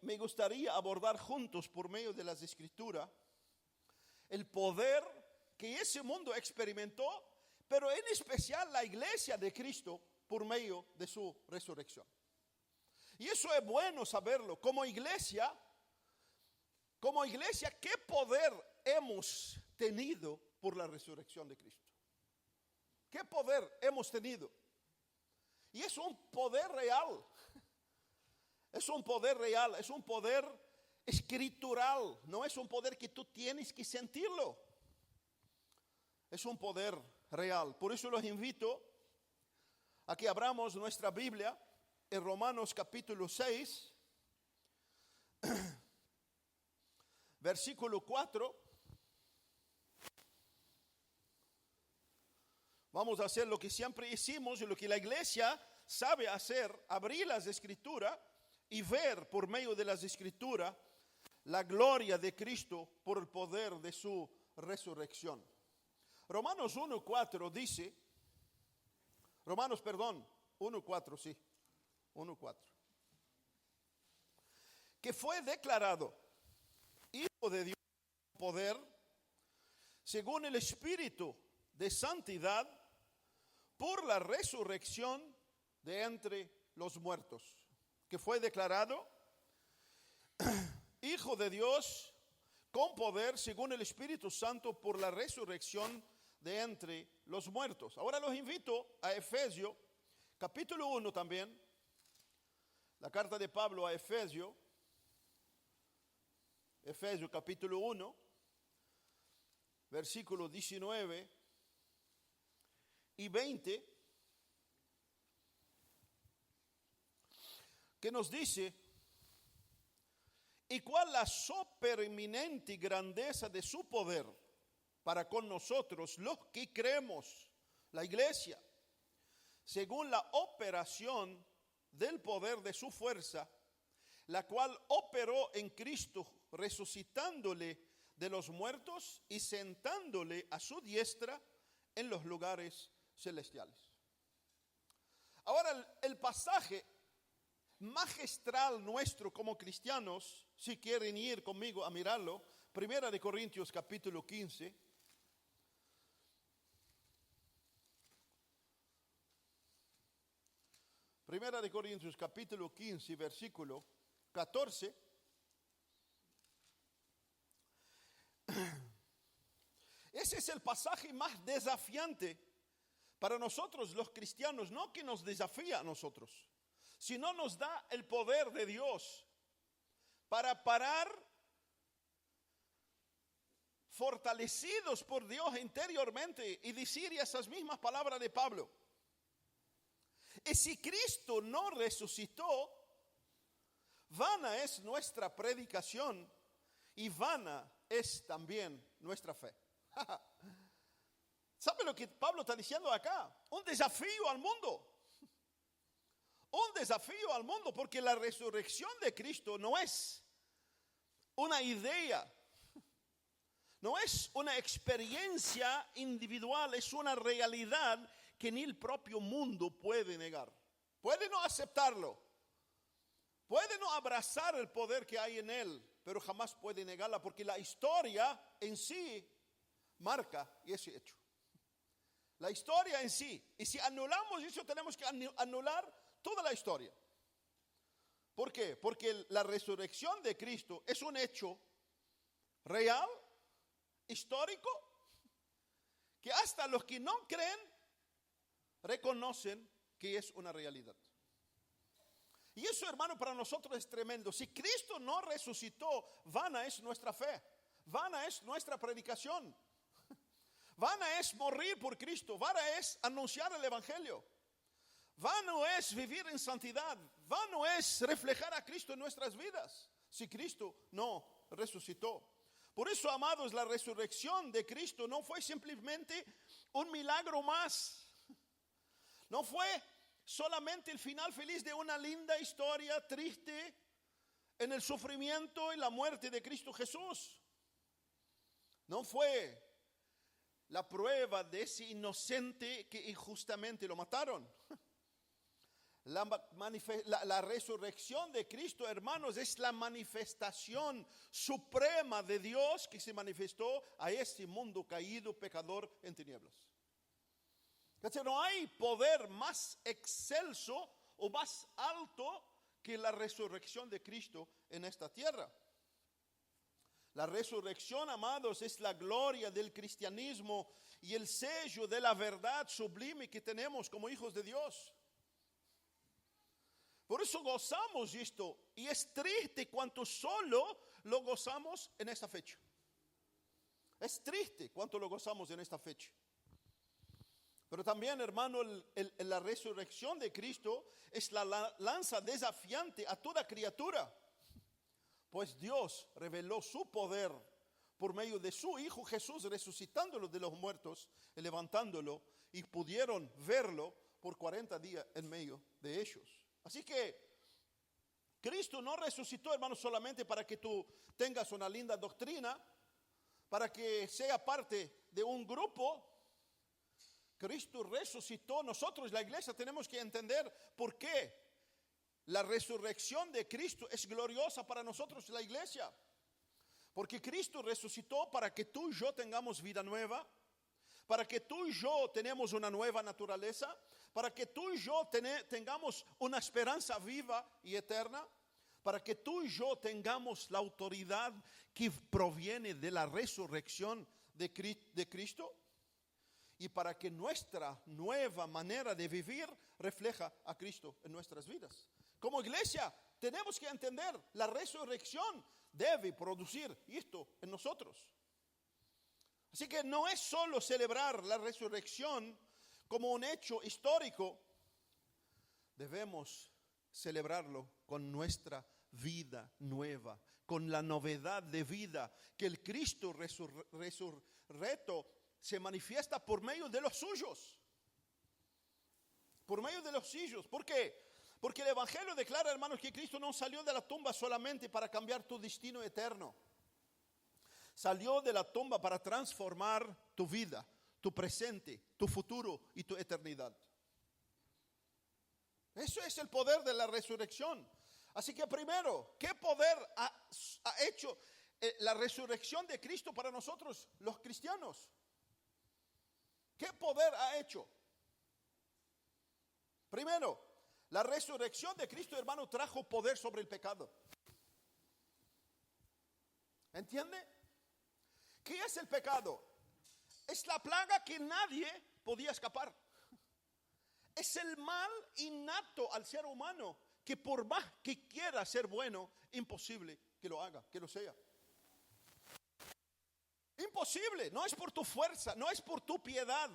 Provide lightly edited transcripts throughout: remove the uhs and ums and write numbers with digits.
me gustaría abordar juntos por medio de las Escrituras el poder que ese mundo experimentó, pero en especial la iglesia de Cristo por medio de su resurrección. Y eso es bueno saberlo. Como iglesia, ¿qué poder hemos tenido por la resurrección de Cristo? ¿Qué poder hemos tenido? Y es un poder real. Es un poder real, es un poder escritural. No es un poder que tú tienes que sentirlo. Es un poder real. Por eso los invito a que abramos nuestra Biblia en Romanos capítulo 6, versículo 4. Vamos a hacer lo que siempre hicimos y lo que la iglesia sabe hacer, abrir las Escrituras y ver por medio de las Escrituras la gloria de Cristo por el poder de su resurrección. Romanos 1:4 dice, 1:4, sí, 1:4. Que fue declarado Hijo de Dios con poder, según el Espíritu de santidad, por la resurrección de entre los muertos. Que fue declarado Hijo de Dios con poder, según el Espíritu Santo, por la resurrección de entre los muertos. Ahora los invito a Efesios, capítulo 1 también, la carta de Pablo a Efesios capítulo 1, versículos 19 y 20, que nos dice: y cuál la supereminente grandeza de su poder para con nosotros, los que creemos, la iglesia, según la operación del poder de su fuerza, la cual operó en Cristo, resucitándole de los muertos y sentándole a su diestra en los lugares celestiales. Ahora el pasaje magistral nuestro como cristianos, si quieren ir conmigo a mirarlo, 1 Corintios capítulo 15. 1 Corintios capítulo 15, versículo 14. Ese es el pasaje más desafiante para nosotros los cristianos, no que nos desafía a nosotros, sino nos da el poder de Dios para parar fortalecidos por Dios interiormente y decir esas mismas palabras de Pablo. Y si Cristo no resucitó, vana es nuestra predicación y vana es también nuestra fe. ¿Sabe lo que Pablo está diciendo acá? Un desafío al mundo. Un desafío al mundo, porque la resurrección de Cristo no es una idea, no es una experiencia individual, es una realidad que ni el propio mundo puede negar. Puede no aceptarlo, puede no abrazar el poder que hay en él, pero jamás puede negarla, porque la historia en sí marca ese hecho. La historia en sí. Y si anulamos eso, tenemos que anular toda la historia. ¿Por qué? Porque la resurrección de Cristo es un hecho real, histórico, que hasta los que no creen reconocen que es una realidad. Y eso, hermano, para nosotros es tremendo. Si Cristo no resucitó, vana es nuestra fe, vana es nuestra predicación, vana es morir por Cristo, vana es anunciar el evangelio, vano es vivir en santidad, vano es reflejar a Cristo en nuestras vidas, si Cristo no resucitó. Por eso, amados, la resurrección de Cristo no fue simplemente un milagro más. No fue solamente el final feliz de una linda historia triste en el sufrimiento y la muerte de Cristo Jesús. No fue la prueba de ese inocente que injustamente lo mataron. La resurrección de Cristo, hermanos, es la manifestación suprema de Dios que se manifestó a este mundo caído, pecador, en tinieblas. No hay poder más excelso o más alto que la resurrección de Cristo en esta tierra. La resurrección, amados, es la gloria del cristianismo y el sello de la verdad sublime que tenemos como hijos de Dios. Por eso gozamos esto, y es triste cuánto solo lo gozamos en esta fecha. Es triste cuánto lo gozamos en esta fecha. Pero también, hermano, la resurrección de Cristo es la lanza desafiante a toda criatura. Pues Dios reveló su poder por medio de su Hijo Jesús, resucitándolo de los muertos y levantándolo, y pudieron verlo por 40 días en medio de ellos. Así que Cristo no resucitó, hermano, solamente para que tú tengas una linda doctrina, para que sea parte de un grupo. Cristo resucitó. Nosotros, la iglesia, tenemos que entender por qué la resurrección de Cristo es gloriosa para nosotros, la iglesia. Porque Cristo resucitó para que tú y yo tengamos vida nueva, para que tú y yo tenemos una nueva naturaleza, para que tú y yo tengamos una esperanza viva y eterna, para que tú y yo tengamos la autoridad que proviene de la resurrección de Cristo, y para que nuestra nueva manera de vivir refleja a Cristo en nuestras vidas. Como iglesia tenemos que entender, la resurrección debe producir esto en nosotros. Así que no es solo celebrar la resurrección como un hecho histórico, debemos celebrarlo con nuestra vida nueva, con la novedad de vida que el Cristo resurrecto se manifiesta por medio de los suyos. Por medio de los suyos. ¿Por qué? Porque el Evangelio declara, hermanos, que Cristo no salió de la tumba solamente para cambiar tu destino eterno. Salió de la tumba para transformar tu vida, tu presente, tu futuro y tu eternidad. Eso es el poder de la resurrección. Así que primero, ¿qué poder ha hecho la resurrección de Cristo para nosotros, los cristianos? ¿Qué poder ha hecho? Primero, la resurrección de Cristo, hermano, trajo poder sobre el pecado. ¿Entiende? ¿Qué es el pecado? Es la plaga que nadie podía escapar. Es el mal innato al ser humano que por más que quiera ser bueno, imposible que lo haga, que lo sea. Imposible, no es por tu fuerza, no es por tu piedad,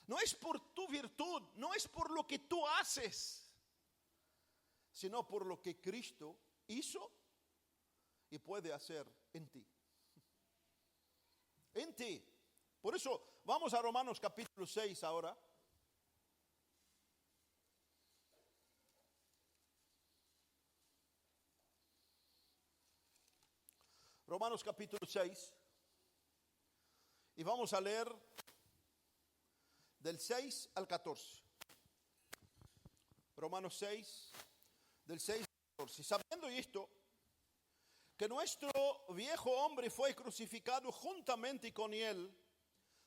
no es por tu virtud, no es por lo que tú haces, sino por lo que Cristo hizo y puede hacer en ti. En ti. Por eso vamos a Romanos capítulo 6 ahora. Romanos capítulo 6. Y vamos a leer del 6 al 14. Romanos 6, del 6 al 14. Sabiendo esto, que nuestro viejo hombre fue crucificado juntamente con él,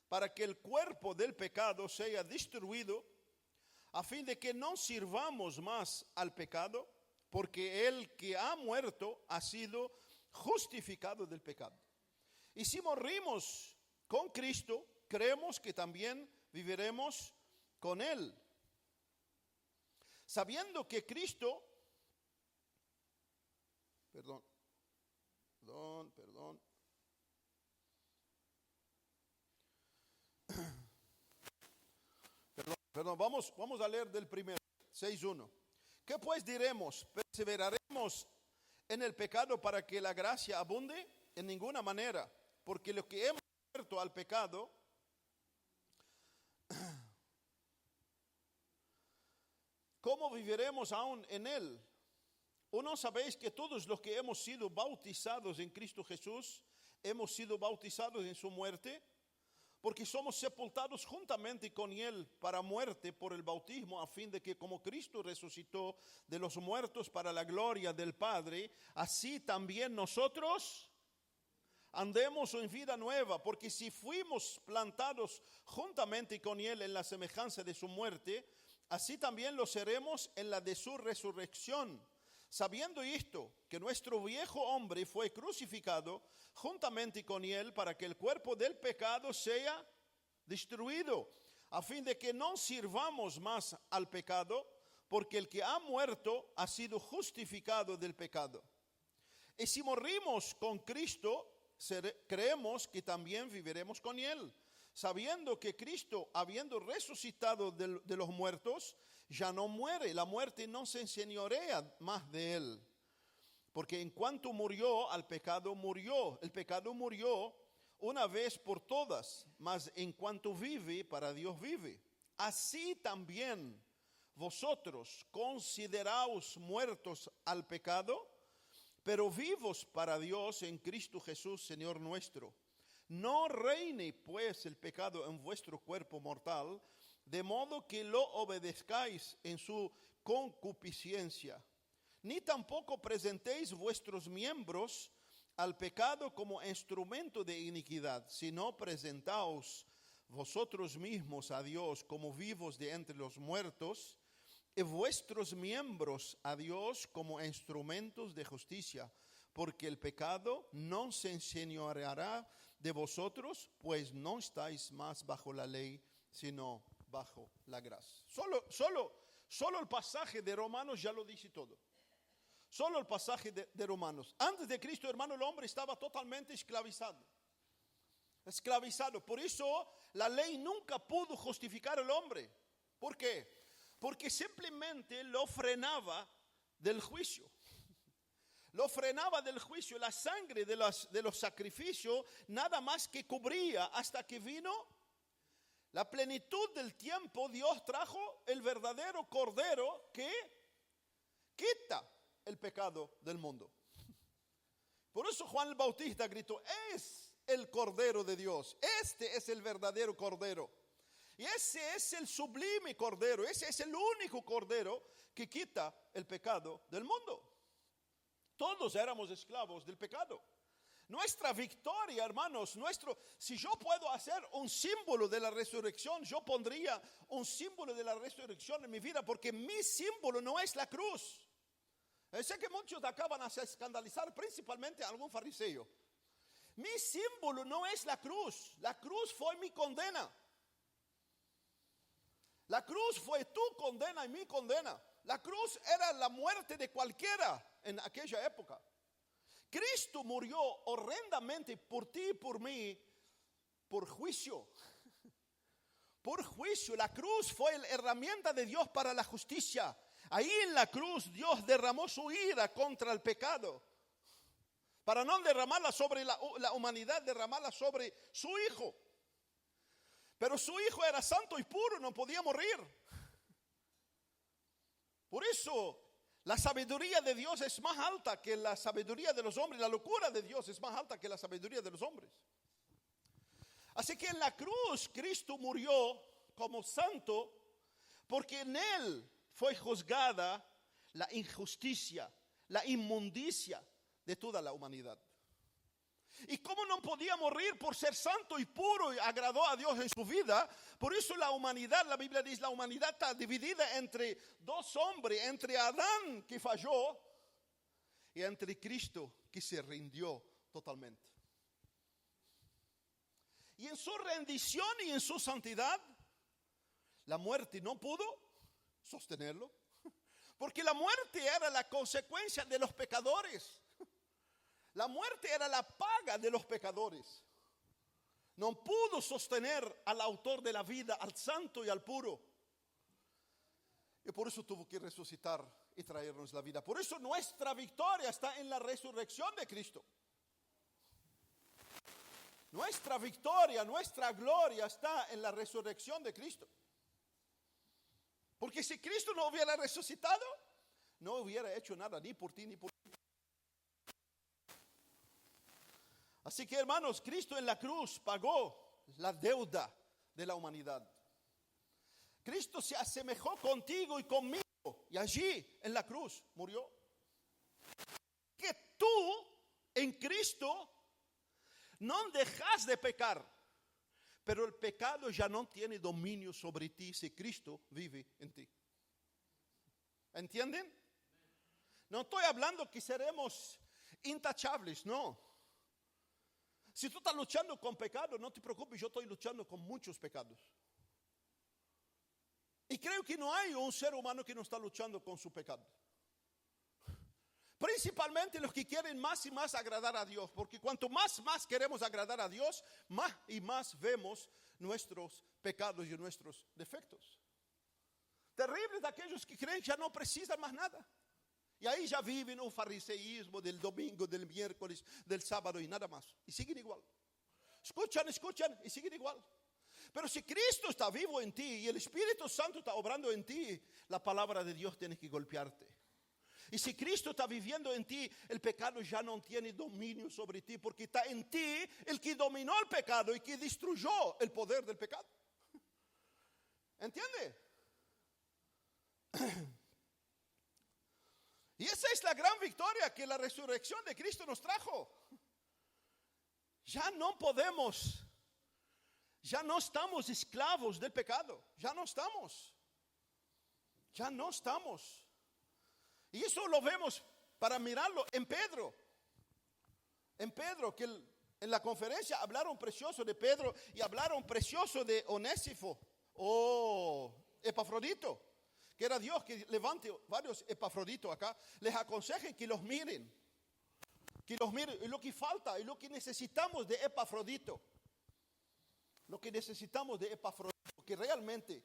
para que el cuerpo del pecado sea destruido, a fin de que no sirvamos más al pecado, porque el que ha muerto ha sido justificado del pecado. Y si morimos con Cristo, creemos que también viviremos con él, sabiendo que Cristo, perdón, vamos a leer del primero, 6:1. ¿Qué pues diremos? ¿Perseveraremos en el pecado para que la gracia abunde? En ninguna manera, porque lo que hemos muerto al pecado, ¿cómo viviremos aún en él? ¿O no sabéis que todos los que hemos sido bautizados en Cristo Jesús, hemos sido bautizados en su muerte? porque somos sepultados juntamente con Él para muerte por el bautismo, a fin de que como Cristo resucitó de los muertos para la gloria del Padre, así también nosotros andemos en vida nueva, porque si fuimos plantados juntamente con Él en la semejanza de su muerte, así también lo seremos en la de su resurrección. Sabiendo esto, que nuestro viejo hombre fue crucificado juntamente con Él para que el cuerpo del pecado sea destruido, a fin de que no sirvamos más al pecado, porque el que ha muerto ha sido justificado del pecado. Y si morimos con Cristo, creemos que también viviremos con Él, sabiendo que Cristo, habiendo resucitado de los muertos, ya no muere. La muerte no se enseñorea más de Él. Porque en cuanto murió, al pecado murió. El pecado murió una vez por todas, mas en cuanto vive, para Dios vive. Así también vosotros consideraos muertos al pecado, pero vivos para Dios en Cristo Jesús, Señor nuestro. No reine pues el pecado en vuestro cuerpo mortal, de modo que lo obedezcáis en su concupiscencia. Ni tampoco presentéis vuestros miembros al pecado como instrumento de iniquidad, sino presentaos vosotros mismos a Dios como vivos de entre los muertos, y vuestros miembros a Dios como instrumentos de justicia, porque el pecado no se enseñoreará de vosotros, pues no estáis más bajo la ley, sino bajo la gracia. Solo el pasaje de Romanos ya lo dice todo. Solo el pasaje de Romanos. Antes de Cristo, hermano, el hombre estaba totalmente esclavizado. Por eso la ley nunca pudo justificar al hombre. ¿Por qué? Porque simplemente lo frenaba del juicio. Lo frenaba del juicio. La sangre de los sacrificios nada más que cubría hasta que vino la plenitud del tiempo. Dios trajo el verdadero cordero que quita el pecado del mundo. Por eso Juan el Bautista gritó: es el Cordero de Dios. Este es el verdadero Cordero. Y ese es el sublime Cordero. Ese es el único Cordero que quita el pecado del mundo. Todos éramos esclavos del pecado. Nuestra victoria, hermanos, si yo puedo hacer un símbolo de la resurrección, yo pondría un símbolo de la resurrección en mi vida, porque mi símbolo no es la cruz. Sé que muchos de acá van a escandalizar, principalmente a algún fariseo. Mi símbolo no es la cruz. La cruz fue mi condena. La cruz fue tu condena y mi condena. La cruz era la muerte de cualquiera en aquella época. Cristo murió horrendamente por ti y por mí, por juicio. Por juicio. La cruz fue la herramienta de Dios para la justicia. Ahí en la cruz Dios derramó su ira contra el pecado. Para no derramarla sobre la humanidad, derramarla sobre su Hijo. Pero su Hijo era santo y puro, no podía morir. Por eso la sabiduría de Dios es más alta que la sabiduría de los hombres. La locura de Dios es más alta que la sabiduría de los hombres. Así que en la cruz Cristo murió como santo, porque en Él fue juzgada la injusticia, la inmundicia de toda la humanidad. Y como no podía morir por ser santo y puro y agradó a Dios en su vida, por eso la humanidad, la Biblia dice, la humanidad está dividida entre dos hombres, entre Adán que falló y entre Cristo que se rindió totalmente. Y en su rendición y en su santidad, la muerte no pudo sostenerlo, porque la muerte era la consecuencia de los pecadores. La muerte era la paga de los pecadores. No pudo sostener al autor de la vida, al santo y al puro. Y por eso tuvo que resucitar y traernos la vida. Por eso nuestra victoria está en la resurrección de Cristo. Nuestra victoria, nuestra gloria está en la resurrección de Cristo. Porque si Cristo no hubiera resucitado, no hubiera hecho nada ni por ti ni por mí. Así que, hermanos, Cristo en la cruz pagó la deuda de la humanidad. Cristo se asemejó contigo y conmigo y allí en la cruz murió. Que tú en Cristo no dejas de pecar, pero el pecado ya no tiene dominio sobre ti si Cristo vive en ti. ¿Entienden? No estoy hablando que seremos intachables, no. Si tú estás luchando con pecado, no te preocupes, yo estoy luchando con muchos pecados. Y creo que no hay un ser humano que no está luchando con su pecado. Principalmente los que quieren más y más agradar a Dios, porque cuanto más queremos agradar a Dios, más y más vemos nuestros pecados y nuestros defectos. Terribles de aquellos que creen que ya no precisan más nada. Y ahí ya viven un fariseísmo del domingo, del miércoles, del sábado y nada más. Y siguen igual. Escuchan y siguen igual. Pero si Cristo está vivo en ti y el Espíritu Santo está obrando en ti, la palabra de Dios tiene que golpearte. Y si Cristo está viviendo en ti, el pecado ya no tiene dominio sobre ti, porque está en ti el que dominó el pecado y que destruyó el poder del pecado. ¿Entiende? Y esa es la gran victoria que la resurrección de Cristo nos trajo. Ya no podemos, ya no estamos esclavos del pecado, ya no estamos. Y eso lo vemos para mirarlo en Pedro. En Pedro, que en la conferencia hablaron precioso de Pedro y hablaron precioso de Onésimo o Epafrodito, que era Dios que levante varios Epafroditos acá. Les aconsejen que los miren. Y lo que falta y lo que necesitamos de Epafrodito. Lo que necesitamos de Epafrodito, que realmente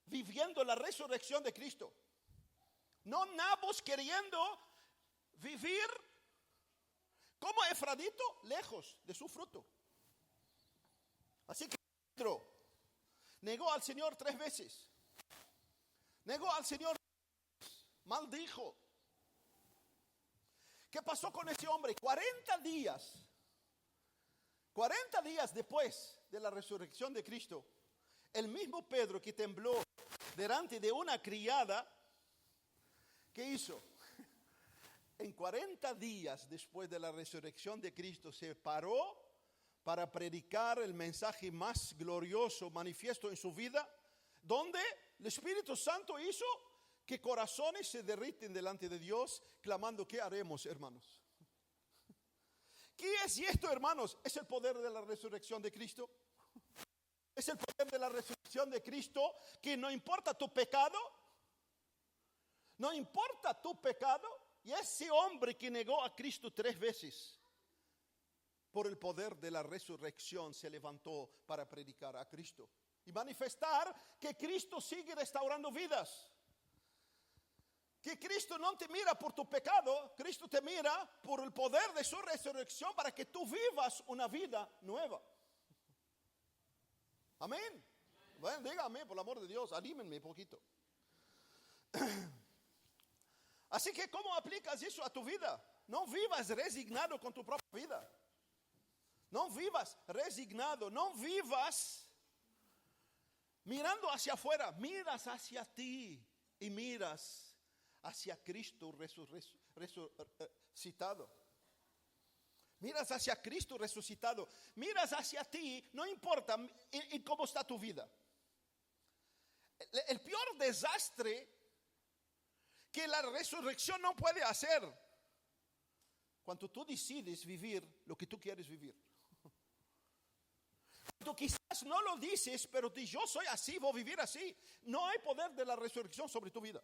viviendo la resurrección de Cristo. No andamos queriendo vivir como Efrodito lejos de su fruto. Así que Pedro negó al Señor 3 veces. Negó al Señor, maldijo. ¿Qué pasó con ese hombre? 40 días después de la resurrección de Cristo, el mismo Pedro que tembló delante de una criada, ¿qué hizo? En 40 días después de la resurrección de Cristo se paró para predicar el mensaje más glorioso, manifiesto en su vida, donde el Espíritu Santo hizo que corazones se derriten delante de Dios, clamando: ¿qué haremos, hermanos? ¿Qué es esto, hermanos? Es el poder de la resurrección de Cristo. Es el poder de la resurrección de Cristo, que no importa tu pecado, y ese hombre que negó a Cristo 3 veces, por el poder de la resurrección se levantó para predicar a Cristo y manifestar que Cristo sigue restaurando vidas. Que Cristo no te mira por tu pecado, Cristo te mira por el poder de su resurrección para que tú vivas una vida nueva. Amén. Bueno, dígame, por el amor de Dios, anímenme un poquito. Así que, ¿cómo aplicas eso a tu vida? No vivas resignado con tu propia vida. No vivas resignado, no vivas mirando hacia afuera. Miras hacia ti y miras hacia Cristo resucitado. Miras hacia Cristo resucitado. Miras hacia ti, no importa en cómo está tu vida. El peor desastre que la resurrección no puede hacer, cuando tú decides vivir lo que tú quieres vivir. Tú quizás no lo dices, pero yo soy así, voy a vivir así. No hay poder de la resurrección sobre tu vida.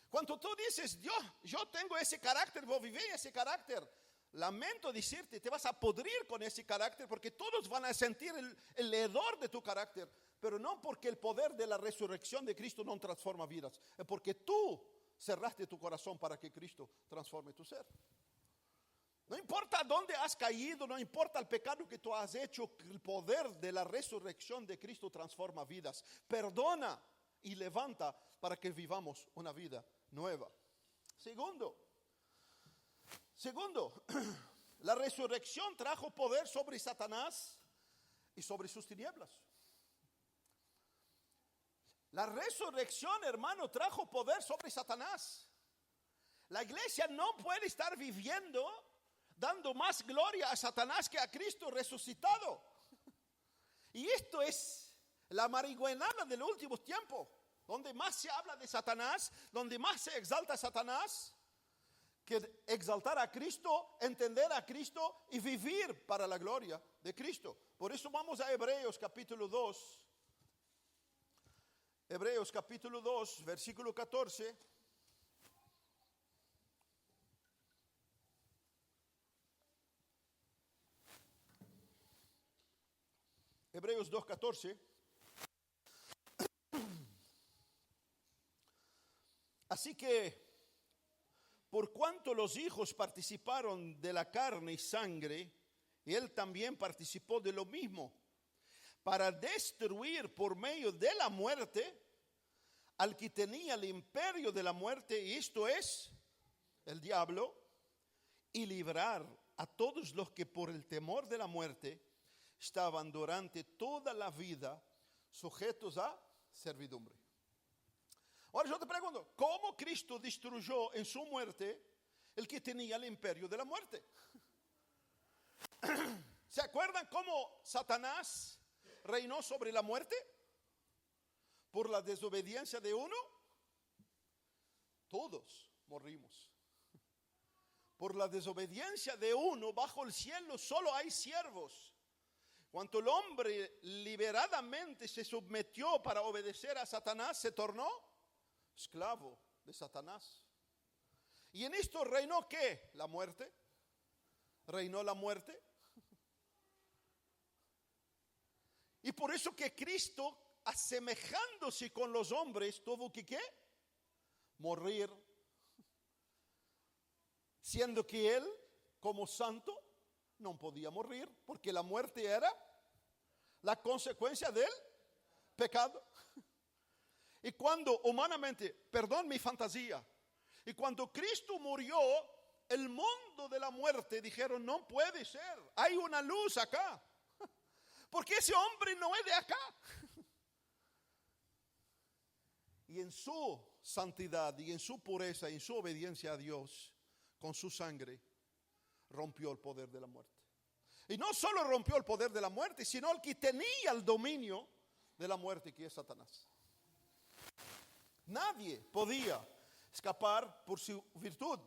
Cuando tú dices: yo tengo ese carácter, voy a vivir ese carácter, lamento decirte, te vas a podrir con ese carácter, porque todos van a sentir el hedor de tu carácter, pero no porque el poder de la resurrección de Cristo no transforma vidas, es porque tú cerraste tu corazón para que Cristo transforme tu ser. No importa dónde has caído, no importa el pecado que tú has hecho, el poder de la resurrección de Cristo transforma vidas, perdona y levanta para que vivamos una vida nueva. Segundo, La resurrección trajo poder sobre Satanás y sobre sus tinieblas. La resurrección, hermano, trajo poder sobre Satanás. La iglesia no puede estar viviendo dando más gloria a Satanás que a Cristo resucitado. Y esto es la marihuanada de los últimos tiempos, donde más se habla de Satanás, donde más se exalta a Satanás, que exaltar a Cristo, entender a Cristo y vivir para la gloria de Cristo. Por eso vamos a Hebreos capítulo 2. Hebreos capítulo 2, versículo 14. Hebreos 2:14. Así que, por cuanto los hijos participaron de la carne y sangre, él también participó de lo mismo, para destruir por medio de la muerte al que tenía el imperio de la muerte, y esto es el diablo, y librar a todos los que por el temor de la muerte estaban durante toda la vida sujetos a servidumbre. Ahora yo te pregunto, ¿cómo Cristo destruyó en su muerte el que tenía el imperio de la muerte? ¿Se acuerdan cómo Satanás reinó sobre la muerte? Por la desobediencia de uno, todos morimos. Por la desobediencia de uno, bajo el cielo solo hay siervos. Cuando el hombre liberadamente se sometió para obedecer a Satanás, se tornó esclavo de Satanás. Y en esto reinó ¿qué? La muerte. Reinó la muerte. Y por eso que Cristo, asemejándose con los hombres, tuvo que ¿qué? Morir. Siendo que él, como santo, no podía morir, porque la muerte era la consecuencia del pecado. Y cuando humanamente, perdón mi fantasía, y cuando Cristo murió, el mundo de la muerte dijeron, no puede ser, hay una luz acá, porque ese hombre no es de acá. Y en su santidad y en su pureza y en su obediencia a Dios, con su sangre, rompió el poder de la muerte. Y no solo rompió el poder de la muerte, sino el que tenía el dominio de la muerte, que es Satanás. Nadie podía escapar por su virtud.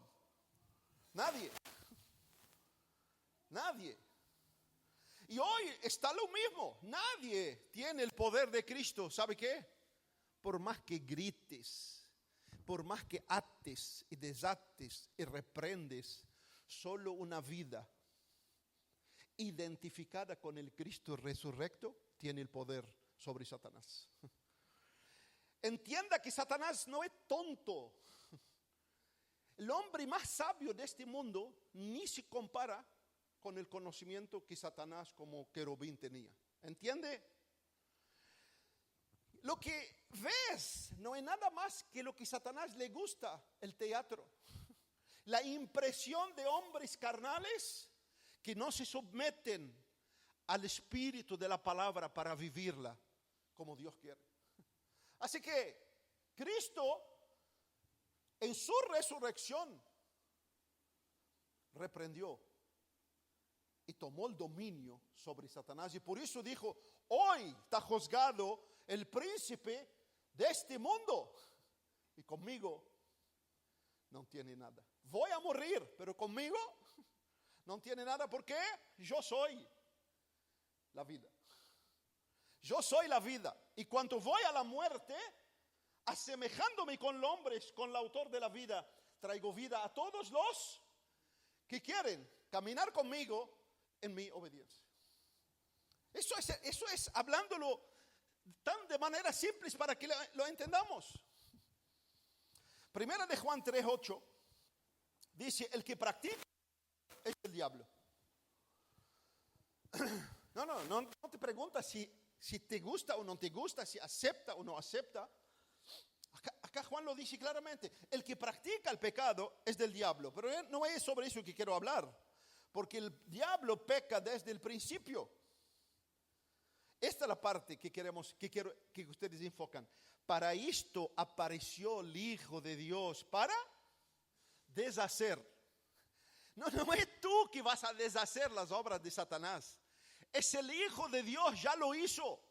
Nadie. Nadie. Y hoy está lo mismo. Nadie tiene el poder de Cristo. ¿Sabe qué? Por más que grites, por más que ates y desates y reprendes, solo una vida identificada con el Cristo resurrecto tiene el poder sobre Satanás. Entienda que Satanás no es tonto. El hombre más sabio de este mundo ni se compara con el conocimiento que Satanás como querubín tenía. ¿Entiende? Lo que ves no es nada más que lo que Satanás le gusta, el teatro. La impresión de hombres carnales que no se someten al espíritu de la palabra para vivirla como Dios quiere. Así que Cristo en su resurrección reprendió y tomó el dominio sobre Satanás. Y por eso dijo, hoy está juzgado el príncipe de este mundo. Y conmigo no tiene nada. Voy a morir, pero conmigo no tiene nada. ¿Por qué? Yo soy la vida. Yo soy la vida. Y cuando voy a la muerte, asemejándome con los hombres, con el autor de la vida, traigo vida a todos los que quieren caminar conmigo en mi obediencia. Eso es hablándolo tan de manera simple para que lo entendamos. Primera de Juan 3:8 dice, el que practica es el diablo. No te preguntas si te gusta o no te gusta, si acepta o no acepta. Acá Juan lo dice claramente, el que practica el pecado es del diablo. Pero no es sobre eso que quiero hablar. porque el diablo peca desde el principio. Esta es la parte que quiero que ustedes enfocan. Para esto apareció el Hijo de Dios, para deshacer. No es tú que vas a deshacer las obras de Satanás. Es el Hijo de Dios, ya lo hizo.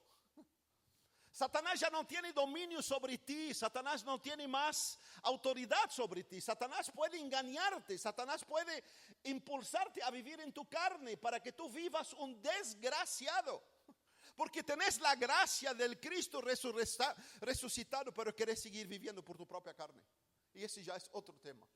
Satanás ya no tiene dominio sobre ti. Satanás no tiene más autoridad sobre ti. Satanás puede engañarte. Satanás puede impulsarte a vivir en tu carne para que tú vivas un desgraciado. Porque tenés la gracia del Cristo resucitado, pero querés seguir viviendo por tu propia carne. Y ese ya es otro tema.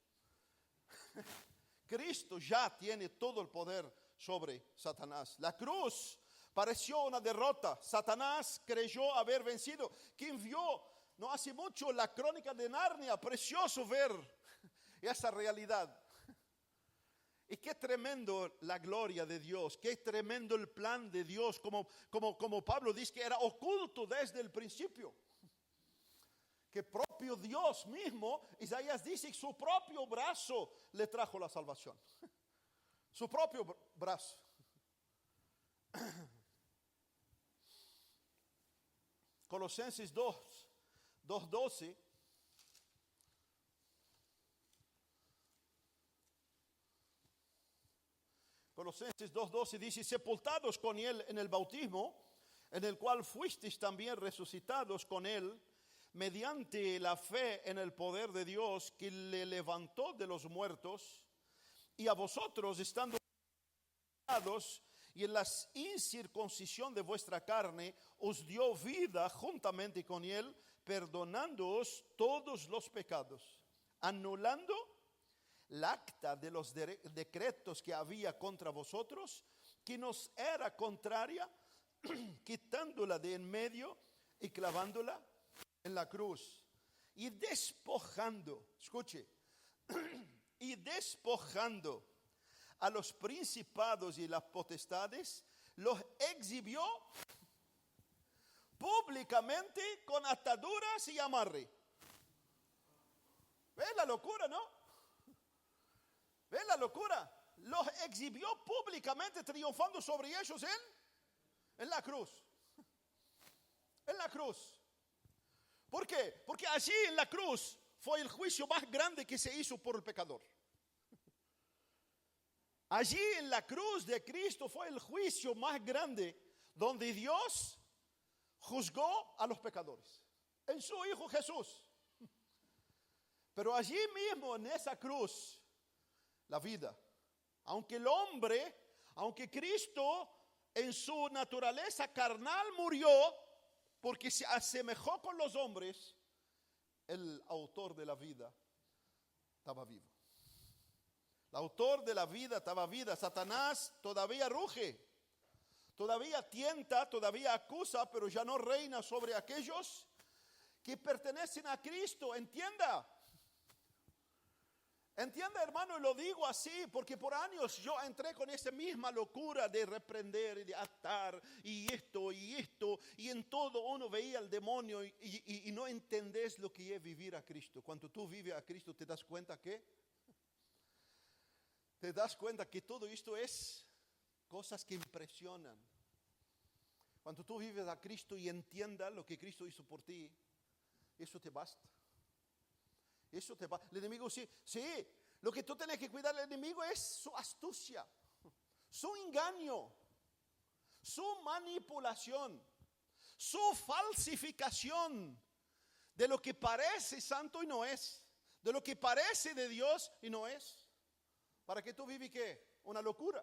Cristo ya tiene todo el poder sobre Satanás. La cruz pareció una derrota. Satanás creyó haber vencido. Quien vio no hace mucho la crónica de Narnia, precioso ver esa realidad. Y qué tremendo la gloria de Dios, qué tremendo el plan de Dios, como Pablo dice que era oculto desde el principio. Que propio Dios mismo, Isaías dice que su propio brazo le trajo la salvación. Su propio brazo. Colosenses 2:12. Colosenses 2:12 dice: sepultados con él en el bautismo, en el cual fuisteis también resucitados con él, mediante la fe en el poder de Dios que le levantó de los muertos, y a vosotros estando y en la incircuncisión de vuestra carne, os dio vida juntamente con él, perdonándoos todos los pecados, anulando el acta de los decretos que había contra vosotros, que nos era contraria, quitándola de en medio y clavándola en la cruz. Y despojando, escuche, y despojando a los principados y las potestades, los exhibió públicamente con ataduras y amarre. ¿Ves la locura, no? ¿Ves la locura? Los exhibió públicamente, triunfando sobre ellos en la cruz. En la cruz. ¿Por qué? Porque allí en la cruz fue el juicio más grande que se hizo por el pecador. Allí en la cruz de Cristo fue el juicio más grande donde Dios juzgó a los pecadores. En su Hijo Jesús. Pero allí mismo en esa cruz, la vida. Aunque el hombre, aunque Cristo en su naturaleza carnal murió porque se asemejó con los hombres, el autor de la vida estaba vivo. El autor de la vida estaba vivo. Satanás todavía ruge, todavía tienta, todavía acusa, pero ya no reina sobre aquellos que pertenecen a Cristo. Entienda, hermano, y lo digo así porque por años yo entré con esa misma locura de reprender y de atar y esto, y en todo uno veía al demonio y no entendés lo que es vivir a Cristo. Cuando tú vives a Cristo te das cuenta que todo esto es cosas que impresionan. Cuando tú vives a Cristo y entiendas lo que Cristo hizo por ti, eso te basta. Eso te va. El enemigo sí, lo que tú tienes que cuidar del enemigo es su astucia, su engaño, su manipulación, su falsificación de lo que parece santo y no es, de lo que parece de Dios y no es. ¿Para que tú vivas qué? Una locura.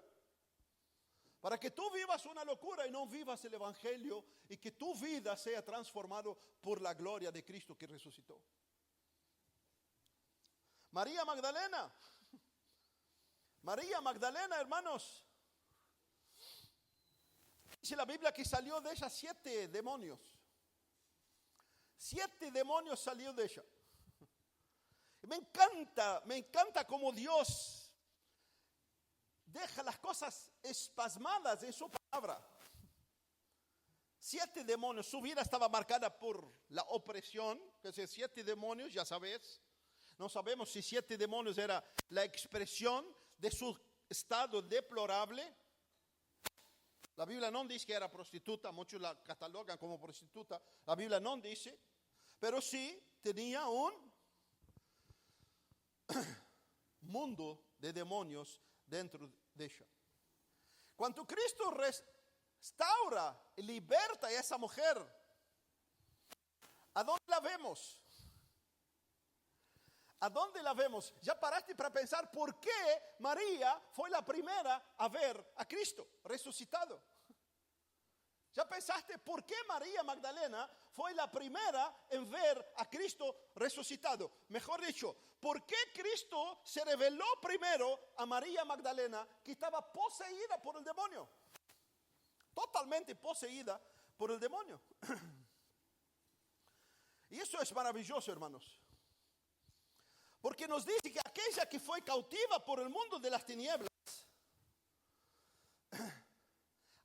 Para que tú vivas una locura y no vivas el evangelio y que tu vida sea transformada por la gloria de Cristo que resucitó. María Magdalena, hermanos, dice la Biblia que salió de ella 7 demonios. 7 demonios salió de ella. Me encanta cómo Dios deja las cosas espasmadas en su palabra. 7 demonios, su vida estaba marcada por la opresión, que es 7 demonios, ya sabes. No sabemos si 7 demonios era la expresión de su estado deplorable. La Biblia no dice que era prostituta, muchos la catalogan como prostituta. La Biblia no dice, pero sí tenía un mundo de demonios dentro de ella. Cuando Cristo restaura y liberta a esa mujer, ¿a dónde la vemos? ¿A dónde la vemos? ¿Ya paraste para pensar por qué María fue la primera a ver a Cristo resucitado? ¿Ya pensaste por qué María Magdalena fue la primera en ver a Cristo resucitado? Mejor dicho, ¿por qué Cristo se reveló primero a María Magdalena, que estaba poseída por el demonio? Totalmente poseída por el demonio. Y eso es maravilloso, hermanos. Porque nos dice que aquella que fue cautiva por el mundo de las tinieblas,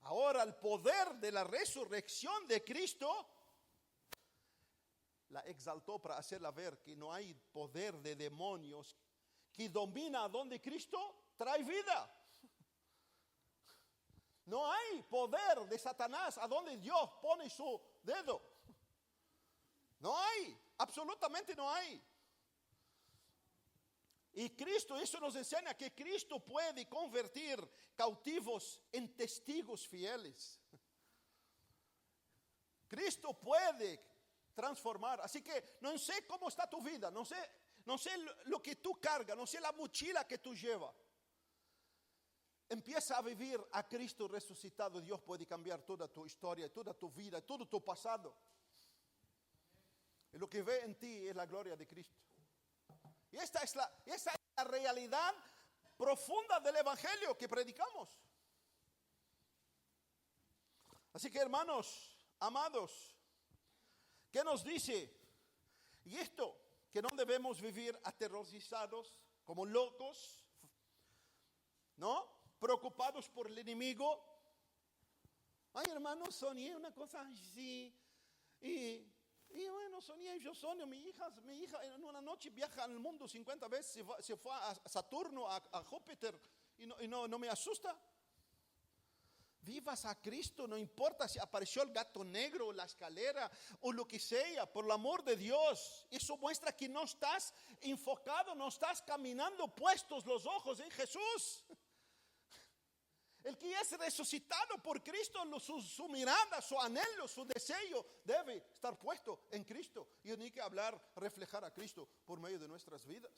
ahora el poder de la resurrección de Cristo la exaltó para hacerla ver que no hay poder de demonios que domina a donde Cristo trae vida. No hay poder de Satanás a donde Dios pone su dedo. No hay, absolutamente no hay. Y Cristo, eso nos enseña que Cristo puede convertir cautivos en testigos fieles. Cristo puede transformar. Así que no sé cómo está tu vida, no sé lo que tú cargas, no sé la mochila que tú llevas. Empieza a vivir a Cristo resucitado. Dios puede cambiar toda tu historia, toda tu vida, todo tu pasado. Y lo que ve en ti es la gloria de Cristo. Y esa es la realidad profunda del evangelio que predicamos. Así que, hermanos, amados, ¿qué nos dice? Y esto, que no debemos vivir aterrorizados, como locos, ¿no? Preocupados por el enemigo. Ay, hermano, soñé una cosa así. Y bueno, soñé, yo sueño, mi hija en una noche viaja al mundo 50 veces, se fue a Saturno, a Júpiter, y no me asusta. Vivas a Cristo, no importa si apareció el gato negro, la escalera o lo que sea, por el amor de Dios. Eso muestra que no estás enfocado, no estás caminando puestos los ojos en Jesús. El que es resucitado por Cristo, su mirada, su anhelo, su deseo debe estar puesto en Cristo. Y hay que hablar, reflejar a Cristo por medio de nuestras vidas.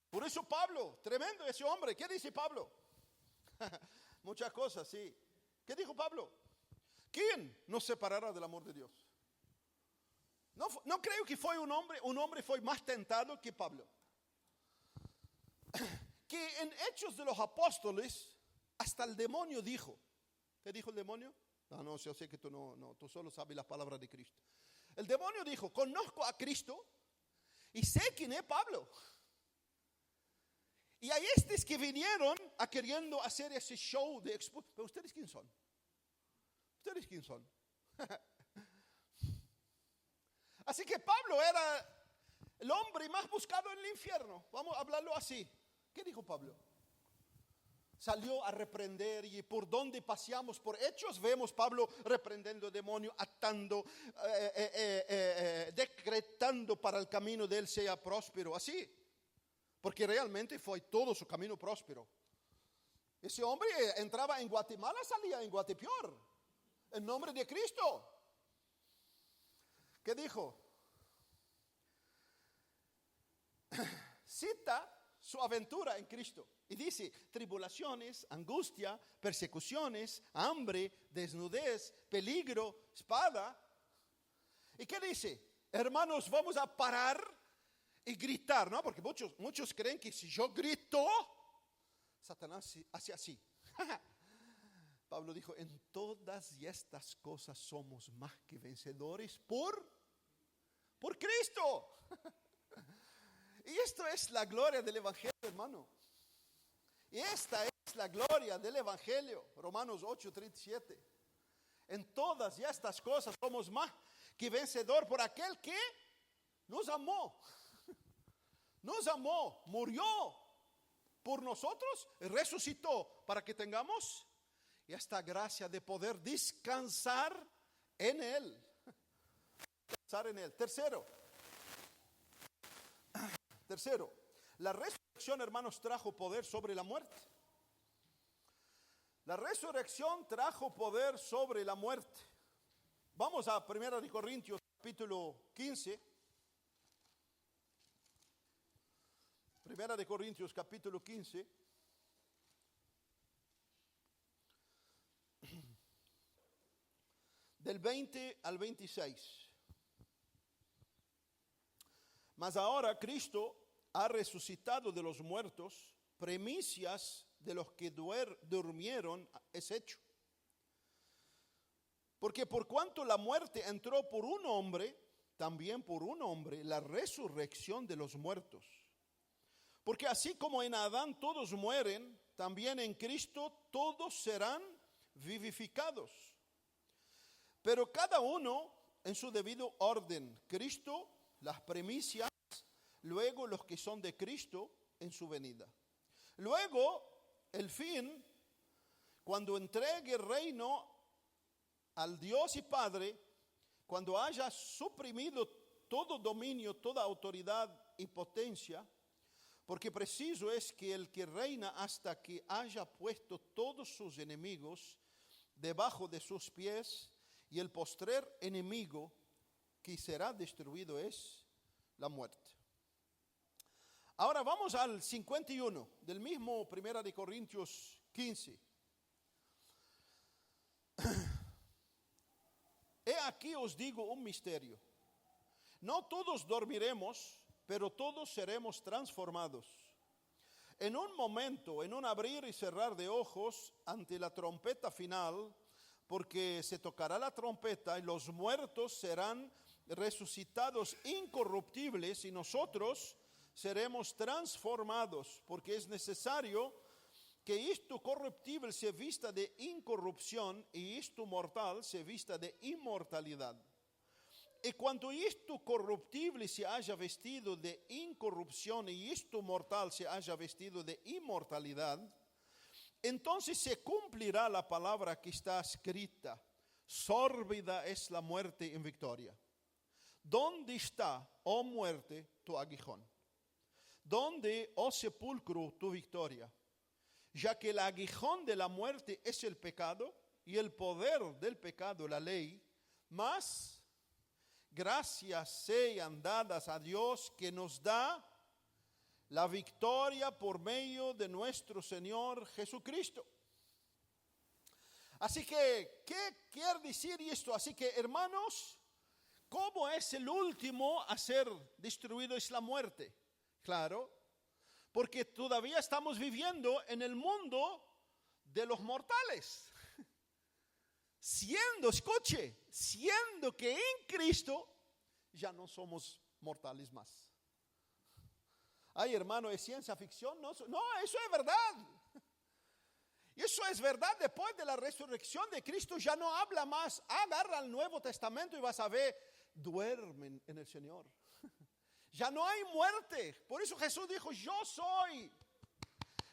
Por eso Pablo, tremendo ese hombre. ¿Qué dice Pablo? Muchas cosas, sí. ¿Qué dijo Pablo? ¿Quién nos separará del amor de Dios? No creo que fue un hombre fue más tentado que Pablo. Que en Hechos de los Apóstoles hasta el demonio dijo. ¿Qué dijo el demonio? No, yo sé que tú tú solo sabes las palabras de Cristo. El demonio dijo, conozco a Cristo y sé quién es Pablo. Y hay estos que vinieron a queriendo hacer ese show de exposición. ¿Pero ustedes quién son? ¿Ustedes quién son? Así que Pablo era el hombre más buscado en el infierno. Vamos a hablarlo así. ¿Qué dijo Pablo? Salió a reprender, y por donde paseamos por Hechos vemos Pablo reprendiendo demonios, atando, decretando para el camino de él sea próspero, así. Porque realmente fue todo su camino próspero. Ese hombre entraba en Guatemala, salía en Guatepeor, en nombre de Cristo. ¿Qué dijo? Cita su aventura en Cristo y dice: tribulaciones, angustia, persecuciones, hambre, desnudez, peligro, espada. ¿Y qué dice? Hermanos, vamos a parar y gritar, ¿no? Porque muchos creen que si yo grito, Satanás hace así. Pablo dijo: en todas estas cosas somos más que vencedores por Cristo. Y esto es la gloria del evangelio, hermano. Y esta es la gloria del evangelio. Romanos 8:37. En todas estas cosas somos más que vencedor por aquel que nos amó. Nos amó, murió por nosotros, resucitó para que tengamos esta gracia de poder descansar en Él. Descansar en Él. Tercero, la resurrección, hermanos, trajo poder sobre la muerte. La resurrección trajo poder sobre la muerte. Vamos a 1 Corintios capítulo 15. 1 Corintios capítulo 15. Del 20 al 26. Mas ahora Cristo ha resucitado de los muertos, primicias de los que durmieron es hecho. Porque por cuanto la muerte entró por un hombre, también por un hombre la resurrección de los muertos. Porque así como en Adán todos mueren, también en Cristo todos serán vivificados. Pero cada uno en su debido orden. Cristo, las primicias, luego los que son de Cristo en su venida. Luego, el fin, cuando entregue el reino al Dios y Padre, cuando haya suprimido todo dominio, toda autoridad y potencia, porque preciso es que el que reina hasta que haya puesto todos sus enemigos debajo de sus pies, y el postrer enemigo que será destruido es la muerte. Ahora vamos al 51 del mismo 1 Corintios 15. He aquí os digo un misterio. No todos dormiremos, pero todos seremos transformados. En un momento, en un abrir y cerrar de ojos, ante la trompeta final, porque se tocará la trompeta y los muertos serán resucitados incorruptibles y nosotros seremos transformados, porque es necesario que esto corruptible se vista de incorrupción y esto mortal se vista de inmortalidad. Y cuando esto corruptible se haya vestido de incorrupción y esto mortal se haya vestido de inmortalidad, entonces se cumplirá la palabra que está escrita: sórbida es la muerte en victoria. ¿Dónde está, oh muerte, tu aguijón? ¿Dónde, oh sepulcro, tu victoria? Ya que el aguijón de la muerte es el pecado y el poder del pecado la ley, mas gracias sean dadas a Dios que nos da la victoria por medio de nuestro Señor Jesucristo. Así que, ¿qué quiere decir esto? Así que, hermanos, ¿cómo es el último a ser destruido? Es la muerte. Claro, porque todavía estamos viviendo en el mundo de los mortales. Siendo que en Cristo ya no somos mortales más. Ay, hermano, ¿es ciencia ficción? No, eso es verdad. Y eso es verdad. Después de la resurrección de Cristo ya no habla más. Agarra el Nuevo Testamento y vas a ver, duermen en el Señor. Ya no hay muerte. Por eso Jesús dijo: yo soy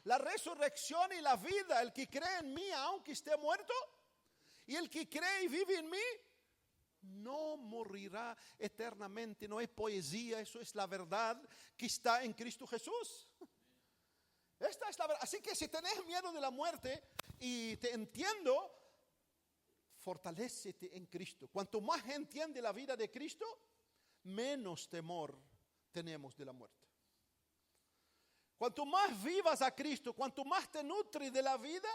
la resurrección y la vida. El que cree en mí, aunque esté muerto, y el que cree y vive en mí, no morirá eternamente. No es poesía, eso es la verdad que está en Cristo Jesús. Esta es la verdad. Así que si tenés miedo de la muerte, y te entiendo, fortalécete en Cristo. Cuanto más entiende la vida de Cristo, menos temor tenemos de la muerte. Cuanto más vivas a Cristo, cuanto más te nutres de la vida,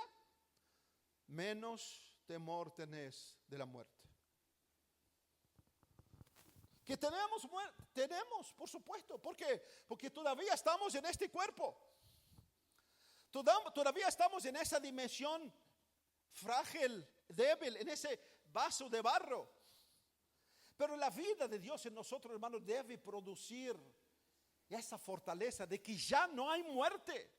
menos temor tenés de la muerte. Que tenemos, por supuesto. ¿Por qué? Porque todavía estamos en este cuerpo. Todavía estamos en esa dimensión frágil, débil, en ese vaso de barro. Pero la vida de Dios en nosotros, hermanos, debe producir esa fortaleza de que ya no hay muerte.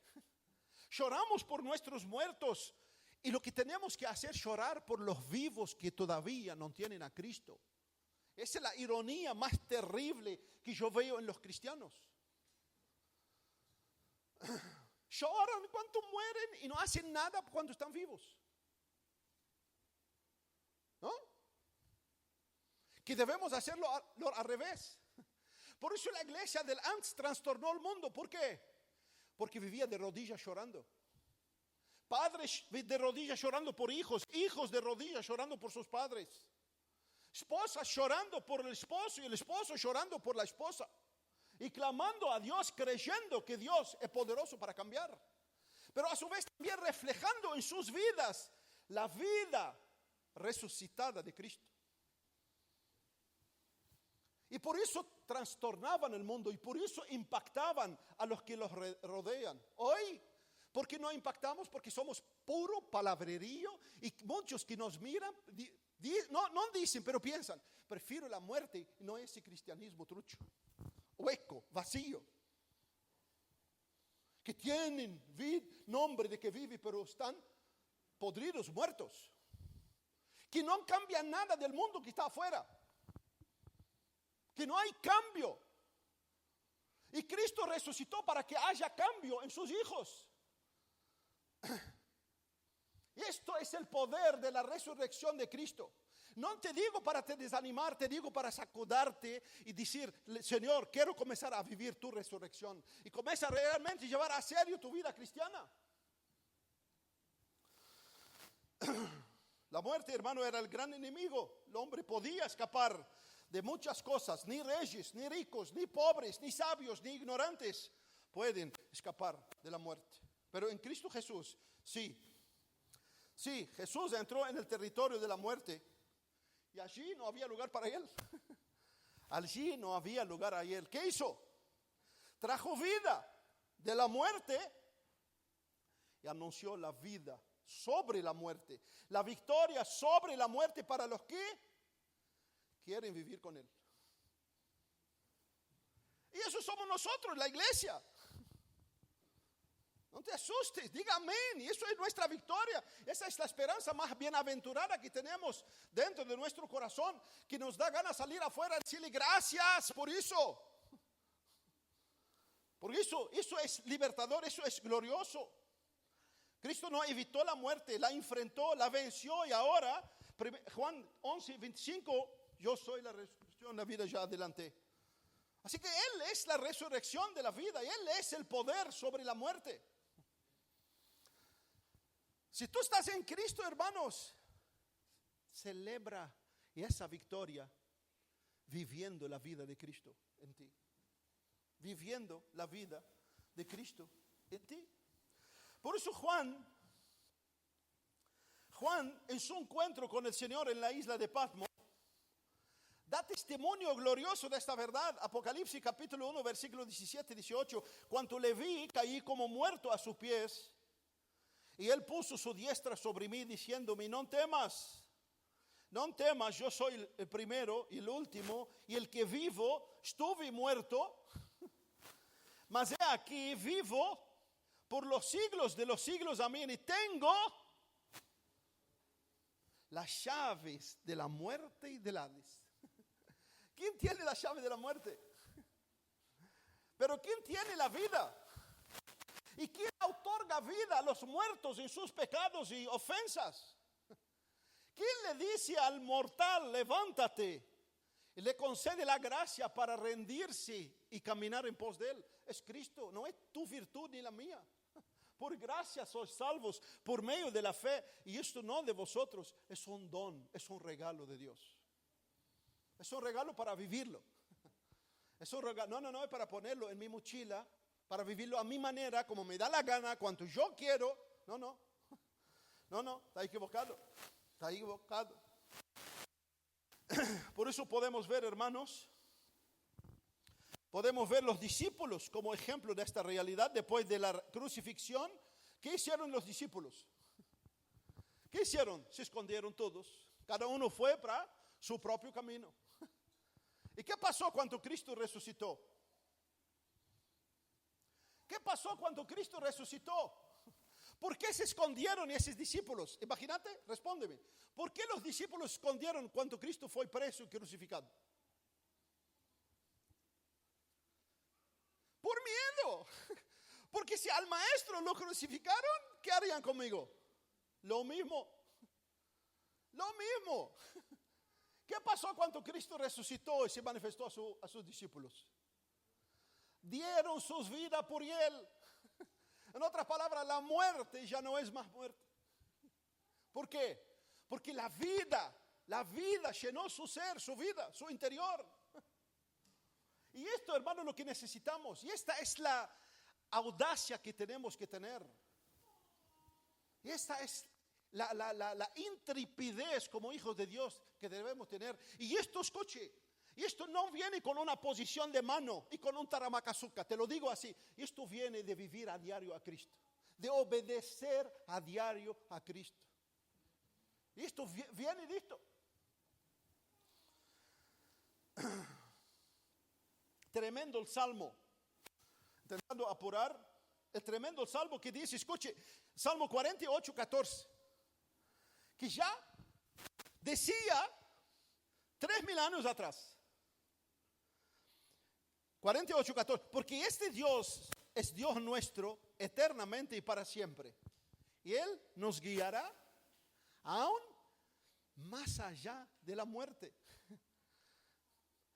Lloramos por nuestros muertos y lo que tenemos que hacer es llorar por los vivos que todavía no tienen a Cristo. Esa es la ironía más terrible que yo veo en los cristianos. Lloran cuando mueren y no hacen nada cuando están vivos. ¿No? Que debemos hacerlo al revés. Por eso la iglesia del antes trastornó el mundo. ¿Por qué? Porque vivía de rodillas llorando. Padres de rodillas llorando por hijos, hijos de rodillas llorando por sus padres, esposas llorando por el esposo y el esposo llorando por la esposa y clamando a Dios, creyendo que Dios es poderoso para cambiar, pero a su vez también reflejando en sus vidas la vida resucitada de Cristo. Y por eso trastornaban el mundo y por eso impactaban a los que los rodean. Hoy, ¿por qué no impactamos? Porque somos puro palabrerío y muchos que nos miran, no dicen, pero piensan, prefiero la muerte y no ese cristianismo trucho, hueco, vacío. Que tienen nombre de que vive, pero están podridos, muertos. Que no cambian nada del mundo que está afuera. Que no hay cambio. Y Cristo resucitó para que haya cambio en sus hijos. Y esto es el poder de la resurrección de Cristo. No te digo para te desanimar, te digo para sacudarte y decir, Señor, quiero comenzar a vivir tu resurrección. Y comienza realmente a llevar a serio tu vida cristiana. La muerte, hermano, era el gran enemigo. El hombre podía escapar de muchas cosas. Ni reyes, ni ricos, ni pobres, ni sabios, ni ignorantes pueden escapar de la muerte. Pero en Cristo Jesús, sí, Jesús entró en el territorio de la muerte y allí no había lugar para él. Allí no había lugar a él. ¿Qué hizo? Trajo vida de la muerte y anunció la vida sobre la muerte, la victoria sobre la muerte para los que quieren vivir con él. Y eso somos nosotros, la iglesia. No te asustes, diga amén. Y eso es nuestra victoria. Esa es la esperanza más bienaventurada que tenemos dentro de nuestro corazón, que nos da ganas de salir afuera y decirle gracias por eso. Porque eso es libertador, eso es glorioso. Cristo no evitó la muerte, la enfrentó, la venció y ahora, Juan 11:25, yo soy la resurrección, la vida, ya adelanté. Así que Él es la resurrección de la vida y Él es el poder sobre la muerte. Si tú estás en Cristo, hermanos, celebra esa victoria viviendo la vida de Cristo en ti. Viviendo la vida de Cristo en ti. Por eso Juan, en su encuentro con el Señor en la isla de Patmos, da testimonio glorioso de esta verdad. Apocalipsis capítulo 1, versículo 17 y 18. Cuando le vi, caí como muerto a sus pies. Y él puso su diestra sobre mí, diciéndome, no temas, yo soy el primero y el último, y el que vivo, estuve muerto, mas he aquí vivo por los siglos de los siglos, amén, y tengo las llaves de la muerte y del Hades. ¿Quién tiene la llave de la muerte? Pero ¿quién tiene la vida? ¿Y quién otorga vida a los muertos en sus pecados y ofensas? ¿Quién le dice al mortal, levántate? Y le concede la gracia para rendirse y caminar en pos de él. Es Cristo, no es tu virtud ni la mía. Por gracia sois salvos por medio de la fe. Y esto no de vosotros, es un don, es un regalo de Dios. Es un regalo para vivirlo. Es un regalo, no es para ponerlo en mi mochila, para vivirlo a mi manera, como me da la gana, cuanto yo quiero. No, está equivocado. Por eso podemos ver, hermanos, podemos ver los discípulos como ejemplo de esta realidad. Después de la crucifixión, ¿qué hicieron los discípulos? ¿Qué hicieron? Se escondieron todos. Cada uno fue para su propio camino. ¿Y qué pasó cuando Cristo resucitó? ¿Qué pasó cuando Cristo resucitó? ¿Por qué se escondieron esos discípulos? Imagínate, respóndeme. ¿Por qué los discípulos se escondieron cuando Cristo fue preso y crucificado? Por miedo. Porque si al maestro lo crucificaron, ¿qué harían conmigo? Lo mismo. Lo mismo. ¿Qué pasó cuando Cristo resucitó y se manifestó a sus discípulos? Dieron sus vidas por él. En otras palabras, la muerte ya no es más muerte. ¿Por qué? Porque la vida llenó su ser, su vida, su interior. Y esto, hermano, es lo que necesitamos. Y esta es la audacia que tenemos que tener. Y esta es la intrepidez como hijos de Dios que debemos tener. Y esto, escuche, y esto no viene con una posición de mano y con un taramacazúcar, te lo digo así. Esto viene de vivir a diario a Cristo, de obedecer a diario a Cristo. Y esto viene de esto. Tremendo el salmo. Intentando apurar. El tremendo salmo que dice, escuche, Salmo 48, 14. Que ya decía 3000 años atrás. 48, 14. Porque este Dios es Dios nuestro eternamente y para siempre. Y Él nos guiará aún más allá de la muerte.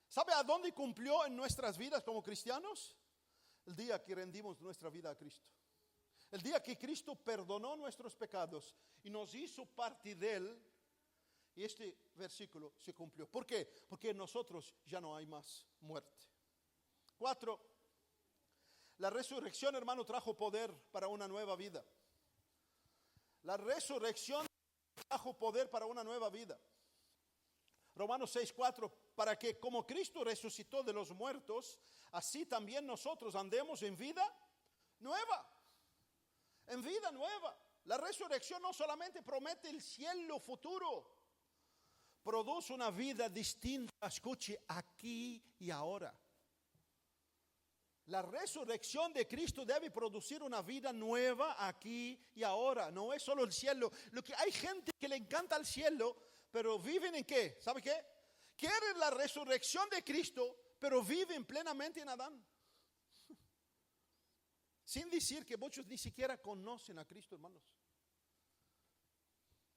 ¿Sabe a dónde cumplió en nuestras vidas como cristianos? El día que rendimos nuestra vida a Cristo. El día que Cristo perdonó nuestros pecados y nos hizo parte de Él. Y este versículo se cumplió. ¿Por qué? Porque en nosotros ya no hay más muerte. 4. La resurrección, hermano, trajo poder para una nueva vida. La resurrección trajo poder para una nueva vida. Romanos 6:4, para que como Cristo resucitó de los muertos, así también nosotros andemos en vida nueva. En vida nueva. La resurrección no solamente promete el cielo futuro, produce una vida distinta, escuche, aquí y ahora. La resurrección de Cristo debe producir una vida nueva aquí y ahora. No es solo el cielo. Lo que hay gente que le encanta el cielo, pero viven en ¿qué? ¿Sabe qué? Quieren la resurrección de Cristo, pero viven plenamente en Adán. Sin decir que muchos ni siquiera conocen a Cristo, hermanos.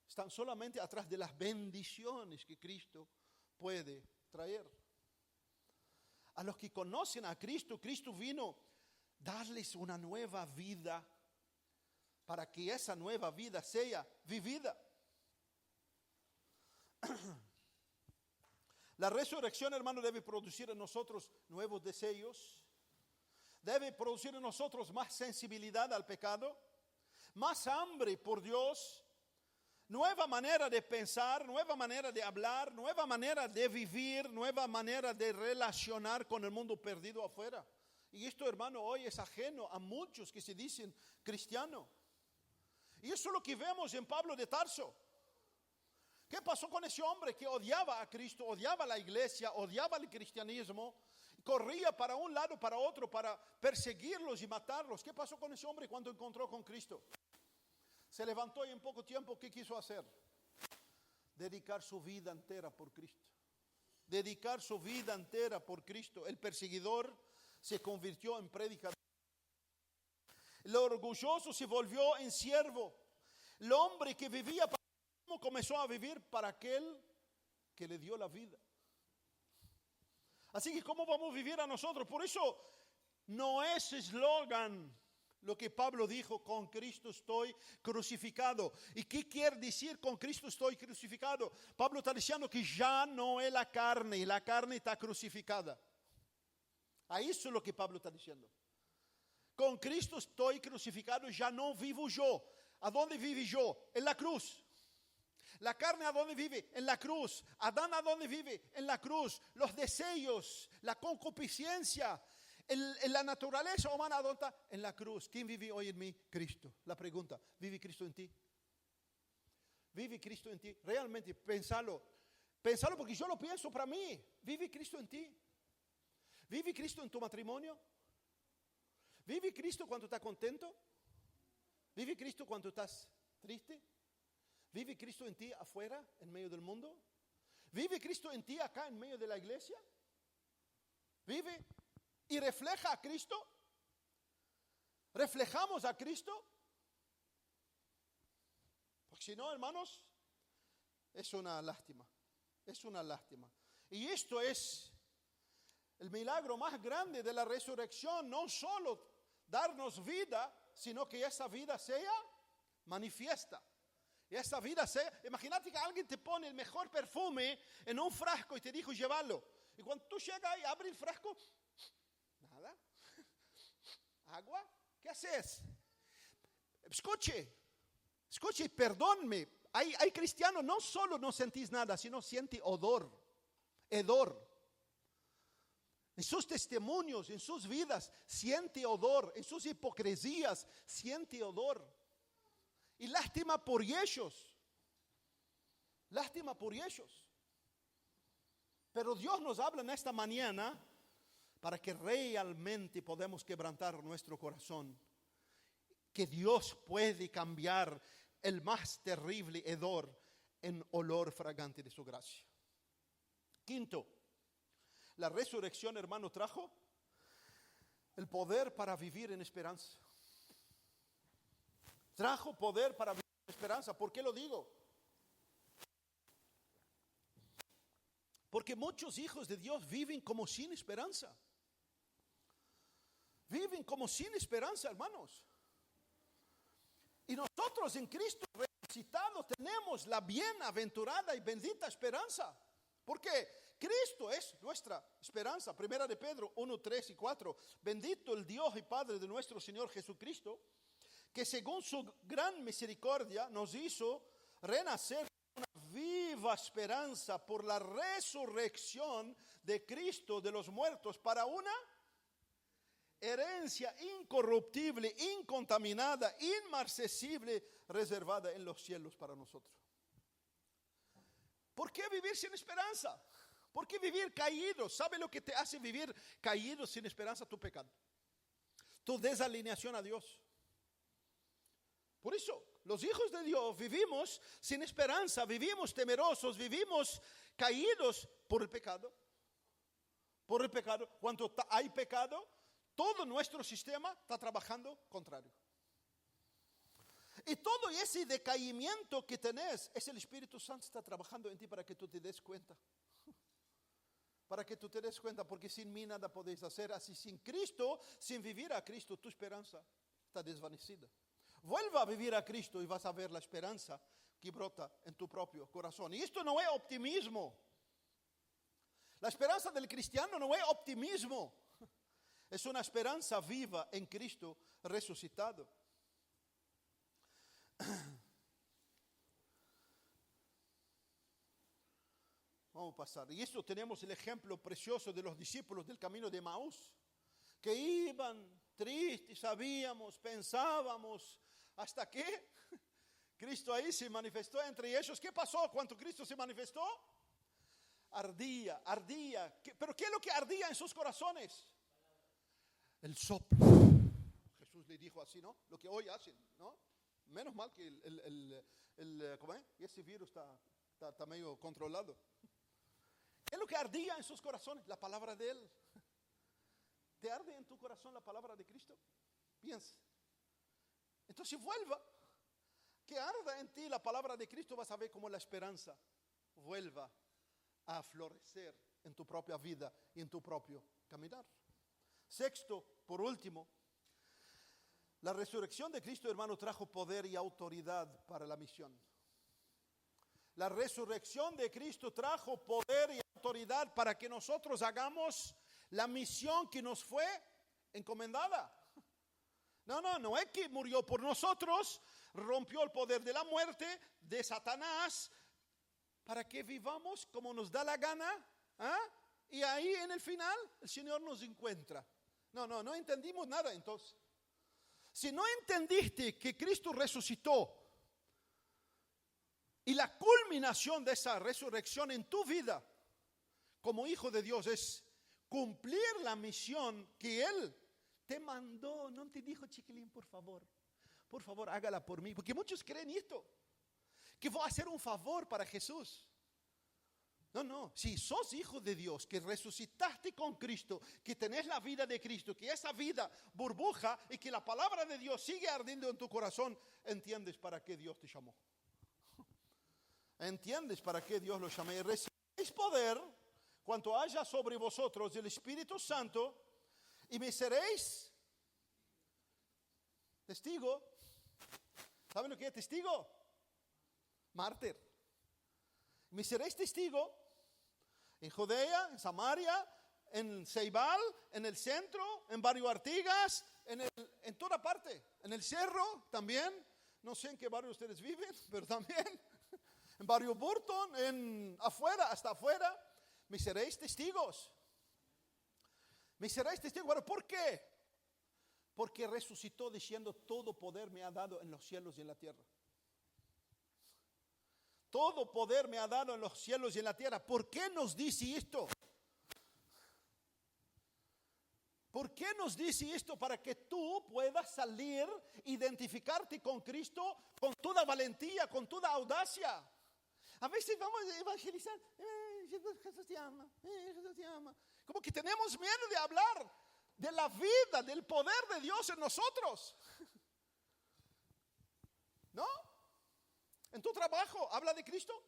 Están solamente atrás de las bendiciones que Cristo puede traer. A los que conocen a Cristo, Cristo vino a darles una nueva vida para que esa nueva vida sea vivida. La resurrección, hermano, debe producir en nosotros nuevos deseos. Debe producir en nosotros más sensibilidad al pecado, más hambre por Dios, nueva manera de pensar, nueva manera de hablar, nueva manera de vivir, nueva manera de relacionar con el mundo perdido afuera. Y esto, hermano, hoy es ajeno a muchos que se dicen cristianos. Y eso es lo que vemos en Pablo de Tarso. ¿Qué pasó con ese hombre que odiaba a Cristo, odiaba la iglesia, odiaba el cristianismo? Corría para un lado, para otro, para perseguirlos y matarlos. ¿Qué pasó con ese hombre cuando encontró con Cristo? Se levantó y en poco tiempo, ¿qué quiso hacer? Dedicar su vida entera por Cristo. Dedicar su vida entera por Cristo. El perseguidor se convirtió en predicador. El orgulloso se volvió en siervo. El hombre que vivía para sí mismo comenzó a vivir para aquel que le dio la vida. Así que ¿cómo vamos a vivir a nosotros? Por eso no es eslogan lo que Pablo dijo, con Cristo estoy crucificado. ¿Y qué quiere decir con Cristo estoy crucificado? Pablo está diciendo que ya no es la carne está crucificada. Ahí eso es lo que Pablo está diciendo. Con Cristo estoy crucificado, ya no vivo yo. ¿A dónde vive yo? En la cruz. La carne, ¿a dónde vive? En la cruz. Adán, ¿a dónde vive? En la cruz. Los deseos, la concupiscencia, la naturaleza humana, ¿dónde está? En la cruz. ¿Quién vive hoy en mí? Cristo. La pregunta, ¿vive Cristo en ti? ¿Vive Cristo en ti? Realmente, pensalo. Pensalo porque yo lo pienso para mí. ¿Vive Cristo en ti? ¿Vive Cristo en tu matrimonio? ¿Vive Cristo cuando estás contento? ¿Vive Cristo cuando estás triste? ¿Vive Cristo en ti afuera, en medio del mundo? ¿Vive Cristo en ti acá, en medio de la iglesia? ¿Vive y refleja a Cristo? ¿Reflejamos a Cristo? Porque si no, hermanos, es una lástima. Es una lástima. Y esto es el milagro más grande de la resurrección. No solo darnos vida, sino que esa vida sea manifiesta. Y esa vida sea... Imagínate que alguien te pone el mejor perfume en un frasco y te dijo, llévalo. Y cuando tú llegas y abres el frasco, nada. Agua. ¿Qué haces? Escuche y perdónme. Hay cristianos, no solo no sentís nada, sino siente hedor. En sus testimonios, en sus vidas, siente odor. En sus hipocresías, siente odor. Y lástima por ellos. Lástima por ellos. Pero Dios nos habla en esta mañana para que realmente podamos quebrantar nuestro corazón. Que Dios puede cambiar el más terrible hedor en olor fragante de su gracia. Quinto, la resurrección, hermano, trajo el poder para vivir en esperanza. Trajo poder para vivir en esperanza. ¿Por qué lo digo? Porque muchos hijos de Dios viven como sin esperanza. Viven como sin esperanza, hermanos. Y nosotros en Cristo resucitado tenemos la bienaventurada y bendita esperanza. Porque Cristo es nuestra esperanza. Primera de Pedro 1, 3 y 4. Bendito el Dios y Padre de nuestro Señor Jesucristo, que según su gran misericordia nos hizo renacer una viva esperanza por la resurrección de Cristo de los muertos para una herencia incorruptible, incontaminada, inmarcesible, reservada en los cielos para nosotros. ¿Por qué vivir sin esperanza? ¿Por qué vivir caído? ¿Sabe lo que te hace vivir caído sin esperanza? Tu pecado, tu desalineación a Dios. Por eso, los hijos de Dios vivimos sin esperanza, vivimos temerosos, vivimos caídos por el pecado. Por el pecado. Cuando hay pecado, todo nuestro sistema está trabajando contrario. Y todo ese decaimiento que tenés, es el Espíritu Santo está trabajando en ti para que tú te des cuenta. Para que tú te des cuenta, porque sin mí nada podéis hacer. Así sin Cristo, sin vivir a Cristo, tu esperanza está desvanecida. Vuelva a vivir a Cristo y vas a ver la esperanza que brota en tu propio corazón. Y esto no es optimismo. La esperanza del cristiano no es optimismo. Es una esperanza viva en Cristo resucitado. Vamos a pasar. Y esto tenemos el ejemplo precioso de los discípulos del camino de Emaús, que iban tristes, sabíamos, pensábamos, hasta que Cristo ahí se manifestó entre ellos. ¿Qué pasó cuando Cristo se manifestó? Ardía. ¿Pero qué es lo que ardía en sus corazones? El soplo. Jesús le dijo así, ¿no? Lo que hoy hacen, ¿no? Menos mal que ¿cómo es? Ese virus está medio controlado. ¿Qué es lo que ardía en sus corazones? La palabra de Él. ¿Te arde en tu corazón la palabra de Cristo? Piensa. Entonces vuelva. Que arda en ti la palabra de Cristo, vas a ver cómo la esperanza vuelva a florecer en tu propia vida y en tu propio caminar. Sexto, por último, la resurrección de Cristo, hermano, trajo poder y autoridad para la misión. La resurrección de Cristo trajo poder y autoridad para que nosotros hagamos la misión que nos fue encomendada. No es que murió por nosotros, rompió el poder de la muerte, de Satanás, para que vivamos como nos da la gana, y ahí en el final el Señor nos encuentra. No entendimos nada entonces. Si no entendiste que Cristo resucitó y la culminación de esa resurrección en tu vida como hijo de Dios es cumplir la misión que Él te mandó, no te dijo, chiquilín, por favor, hágala por mí. Porque muchos creen esto, que voy a hacer un favor para Jesús. No. Si sos hijo de Dios, que resucitaste con Cristo, que tenés la vida de Cristo, que esa vida burbuja y que la palabra de Dios sigue ardiendo en tu corazón, entiendes para qué Dios te llamó. Entiendes para qué Dios lo llamó. Y recibiréis poder cuanto haya sobre vosotros el Espíritu Santo y me seréis testigo. ¿Saben lo que es testigo? Mártir. Me seréis testigo en Judea, en Samaria, en Ceibal, en el centro, en Barrio Artigas, en toda parte, en el cerro también. No sé en qué barrio ustedes viven, pero también en Barrio Burton, afuera, hasta afuera. Me seréis testigos. Me seréis testigos. Bueno, ¿por qué? Porque resucitó diciendo: todo poder me ha dado en los cielos y en la tierra. Todo poder me ha dado en los cielos y en la tierra. ¿Por qué nos dice esto? ¿Por qué nos dice esto? Para que tú puedas salir, identificarte con Cristo con toda valentía, con toda audacia. A veces vamos a evangelizar. Jesús te ama, Jesús te ama. Como que tenemos miedo de hablar de la vida, del poder de Dios en nosotros. ¿No? ¿En tu trabajo habla de Cristo?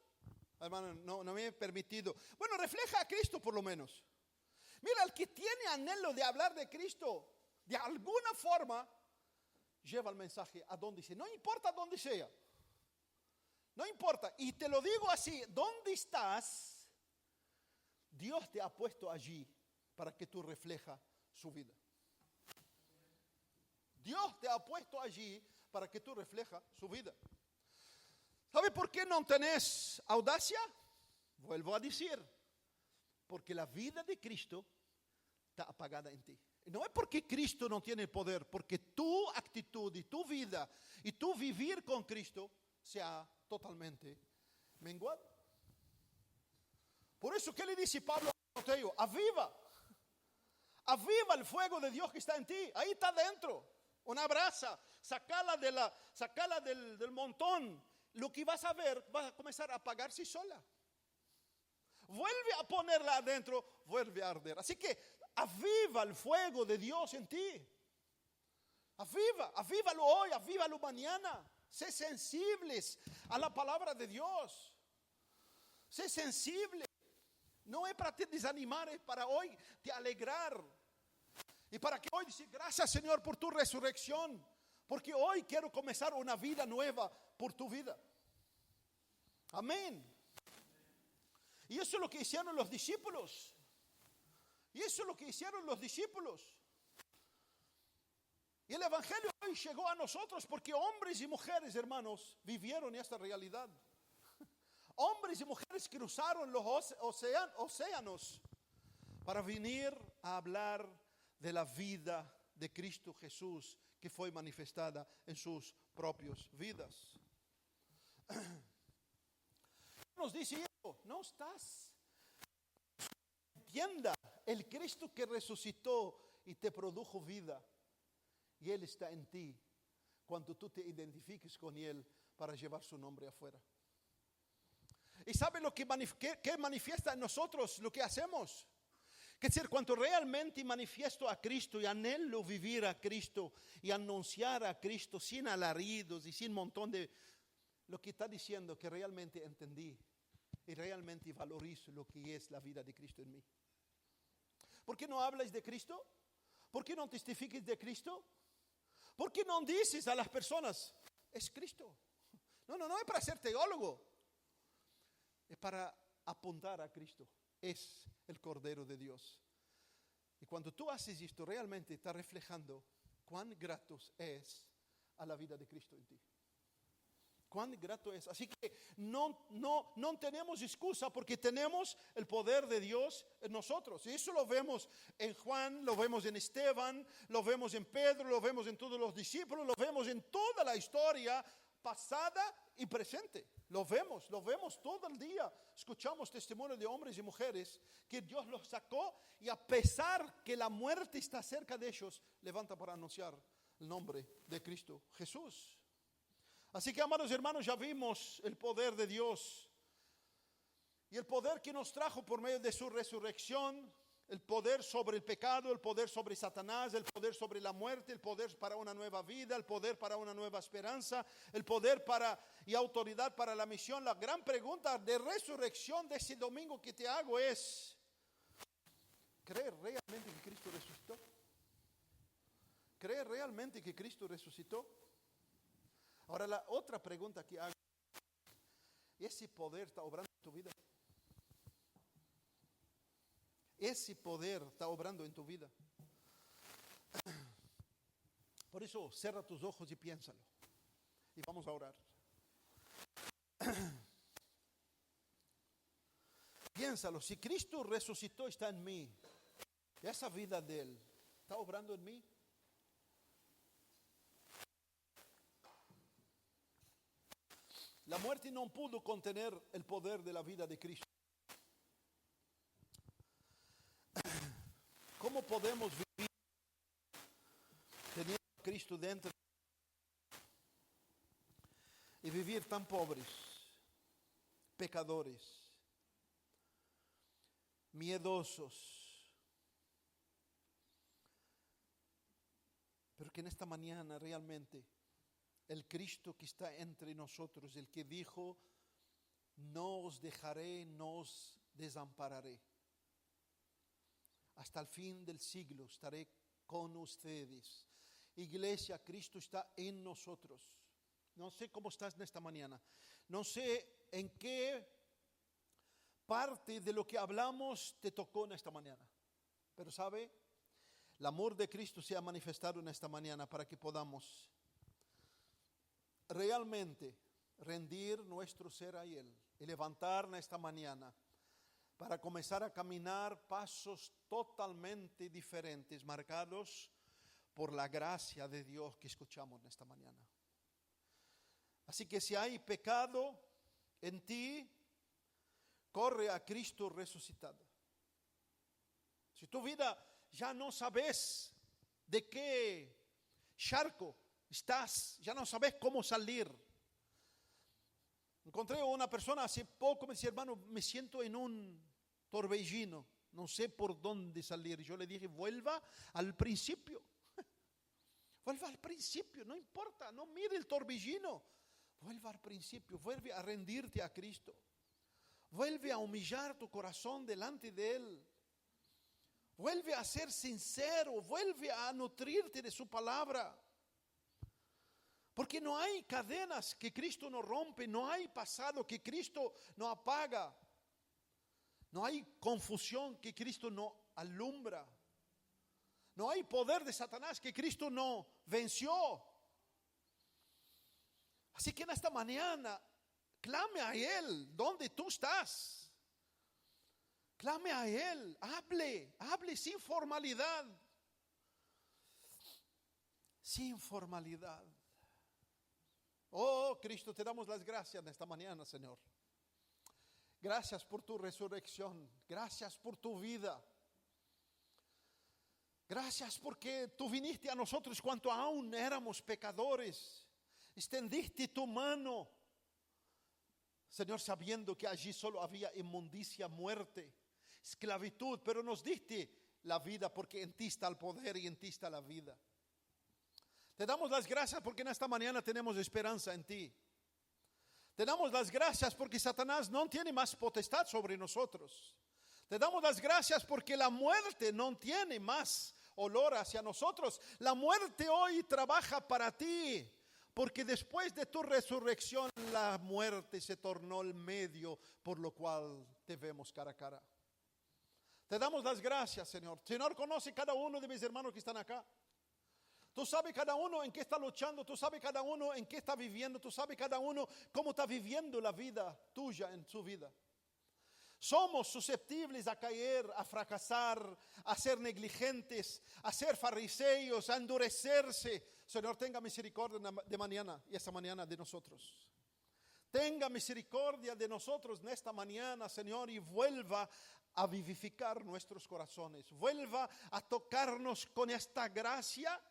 Hermano, no me he permitido. Bueno, refleja a Cristo por lo menos. Mira, el que tiene anhelo de hablar de Cristo, de alguna forma, lleva el mensaje a donde sea. No importa dónde sea. No importa. Y te lo digo así, ¿dónde estás? Dios te ha puesto allí para que tú reflejas su vida. Dios te ha puesto allí para que tú reflejas su vida. ¿Sabe por qué no tenés audacia? Vuelvo a decir, porque la vida de Cristo está apagada en ti. No es porque Cristo no tiene poder, porque tu actitud y tu vida y tu vivir con Cristo se ha totalmente menguado. Por eso, ¿qué le dice Pablo a Timoteo? Aviva el fuego de Dios que está en ti. Ahí está dentro. Una brasa, sacala del montón. Lo que vas a ver va a comenzar a apagarse sola. Vuelve a ponerla adentro, vuelve a arder. Así que aviva el fuego de Dios en ti. Avívalo hoy, avívalo mañana. Sé sensibles a la palabra de Dios. Sé sensible. No es para te desanimar, es para hoy te alegrar. Y para que hoy digas: gracias, Señor, por tu resurrección. Porque hoy quiero comenzar una vida nueva por tu vida. Amén. Y eso es lo que hicieron los discípulos. Y el evangelio hoy llegó a nosotros porque hombres y mujeres, hermanos, vivieron esta realidad. Hombres y mujeres cruzaron los océanos para venir a hablar de la vida de Cristo Jesús que fue manifestada en sus propias vidas. Nos dice esto: no estás. Entienda, el Cristo que resucitó y te produjo vida, y Él está en ti cuando tú te identifiques con Él para llevar su nombre afuera. ¿Y sabe lo que manifiesta en nosotros lo que hacemos? Que decir, cuando realmente manifiesto a Cristo y anhelo vivir a Cristo y anunciar a Cristo sin alaridos y sin montón de... Lo que está diciendo que realmente entendí y realmente valorizo lo que es la vida de Cristo en mí. ¿Por qué no hablas de Cristo? ¿Por qué no testificas de Cristo? ¿Por qué no dices a las personas: es Cristo? No es para ser teólogo. Es para apuntar a Cristo. Es el Cordero de Dios. Y cuando tú haces esto, realmente está reflejando cuán gratos es a la vida de Cristo en ti. Cuán grato es. Así que no tenemos excusa porque tenemos el poder de Dios en nosotros. Y eso lo vemos en Juan, lo vemos en Esteban, lo vemos en Pedro, lo vemos en todos los discípulos, lo vemos en toda la historia pasada y presente. Lo vemos todo el día. Escuchamos testimonios de hombres y mujeres que Dios los sacó y a pesar que la muerte está cerca de ellos, levanta para anunciar el nombre de Cristo Jesús. Así que, amados hermanos, ya vimos el poder de Dios. Y el poder que nos trajo por medio de su resurrección, el poder sobre el pecado, el poder sobre Satanás, el poder sobre la muerte, el poder para una nueva vida, el poder para una nueva esperanza, el poder para y autoridad para la misión. La gran pregunta de resurrección de ese domingo que te hago es: ¿creer realmente que Cristo resucitó? ¿Creer realmente que Cristo resucitó? Ahora la otra pregunta que hago: ¿ese poder está obrando en tu vida? Ese poder está obrando en tu vida. Por eso cierra tus ojos y piénsalo. Y vamos a orar. Piénsalo, si Cristo resucitó, está en mí, esa vida de Él está obrando en mí. La muerte no pudo contener el poder de la vida de Cristo. ¿Cómo podemos vivir teniendo a Cristo dentro y vivir tan pobres, pecadores, miedosos? Pero que en esta mañana realmente el Cristo que está entre nosotros, el que dijo: no os dejaré, no os desampararé. Hasta el fin del siglo estaré con ustedes. Iglesia, Cristo está en nosotros. No sé cómo estás en esta mañana. No sé en qué parte de lo que hablamos te tocó en esta mañana. Pero sabe, el amor de Cristo se ha manifestado en esta mañana para que podamos realmente rendir nuestro ser a Él y levantarnos esta mañana para comenzar a caminar pasos totalmente diferentes, marcados por la gracia de Dios que escuchamos en esta mañana. Así que si hay pecado en ti, corre a Cristo resucitado. Si tu vida ya no sabes de qué charco estás, ya no sabes cómo salir. Encontré a una persona hace poco, me decía: hermano, me siento en un torbellino, no sé por dónde salir. Yo le dije: vuelva al principio. Vuelva al principio, no importa, no mire el torbellino. Vuelva al principio, vuelve a rendirte a Cristo. Vuelve a humillar tu corazón delante de Él. Vuelve a ser sincero, vuelve a nutrirte de su palabra. Porque no hay cadenas que Cristo no rompe, no hay pasado que Cristo no apaga, no hay confusión que Cristo no alumbra, no hay poder de Satanás que Cristo no venció. Así que en esta mañana, clame a Él donde tú estás. Clame a Él, hable sin formalidad. Sin formalidad. Oh, Cristo, te damos las gracias en esta mañana, Señor. Gracias por tu resurrección. Gracias por tu vida. Gracias porque tú viniste a nosotros cuando aún éramos pecadores. Extendiste tu mano, Señor, sabiendo que allí solo había inmundicia, muerte, esclavitud, pero nos diste la vida porque en ti está el poder y en ti está la vida. Te damos las gracias porque en esta mañana tenemos esperanza en ti. Te damos las gracias porque Satanás no tiene más potestad sobre nosotros. Te damos las gracias porque la muerte no tiene más olor hacia nosotros. La muerte hoy trabaja para ti, porque después de tu resurrección la muerte se tornó el medio por lo cual te vemos cara a cara. Te damos las gracias, Señor. Señor, conoce cada uno de mis hermanos que están acá. Tú sabes cada uno en qué está luchando, tú sabes cada uno en qué está viviendo, tú sabes cada uno cómo está viviendo la vida tuya en su vida. Somos susceptibles a caer, a fracasar, a ser negligentes, a ser fariseos, a endurecerse. Señor, tenga misericordia de mañana y esta mañana de nosotros. Tenga misericordia de nosotros en esta mañana, Señor, y vuelva a vivificar nuestros corazones. Vuelva a tocarnos con esta gracia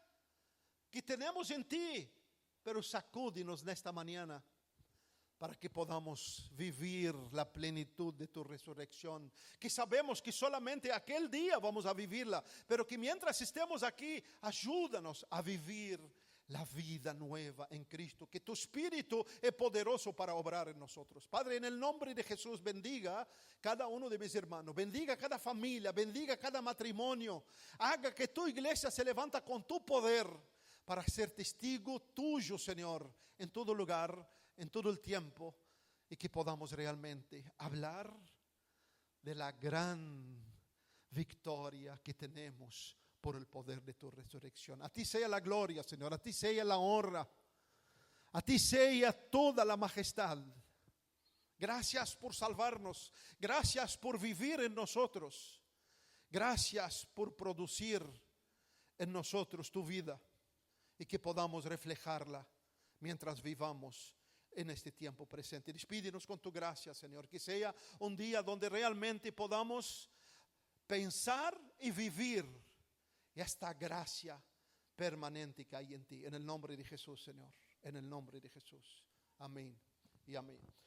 que tenemos en ti, pero sacúdinos en esta mañana para que podamos vivir la plenitud de tu resurrección, que sabemos que solamente aquel día vamos a vivirla, pero que mientras estemos aquí, ayúdanos a vivir la vida nueva en Cristo, que tu Espíritu es poderoso para obrar en nosotros. Padre, en el nombre de Jesús, bendiga cada uno de mis hermanos, bendiga cada familia, bendiga cada matrimonio, haga que tu iglesia se levanta con tu poder para ser testigo tuyo, Señor, en todo lugar, en todo el tiempo, y que podamos realmente hablar de la gran victoria que tenemos por el poder de tu resurrección. A ti sea la gloria, Señor, a ti sea la honra, a ti sea toda la majestad. Gracias por salvarnos, gracias por vivir en nosotros, gracias por producir en nosotros tu vida y que podamos reflejarla mientras vivamos en este tiempo presente. Despídenos con tu gracia, Señor, que sea un día donde realmente podamos pensar y vivir esta gracia permanente que hay en ti. En el nombre de Jesús, Señor, en el nombre de Jesús. Amén y amén.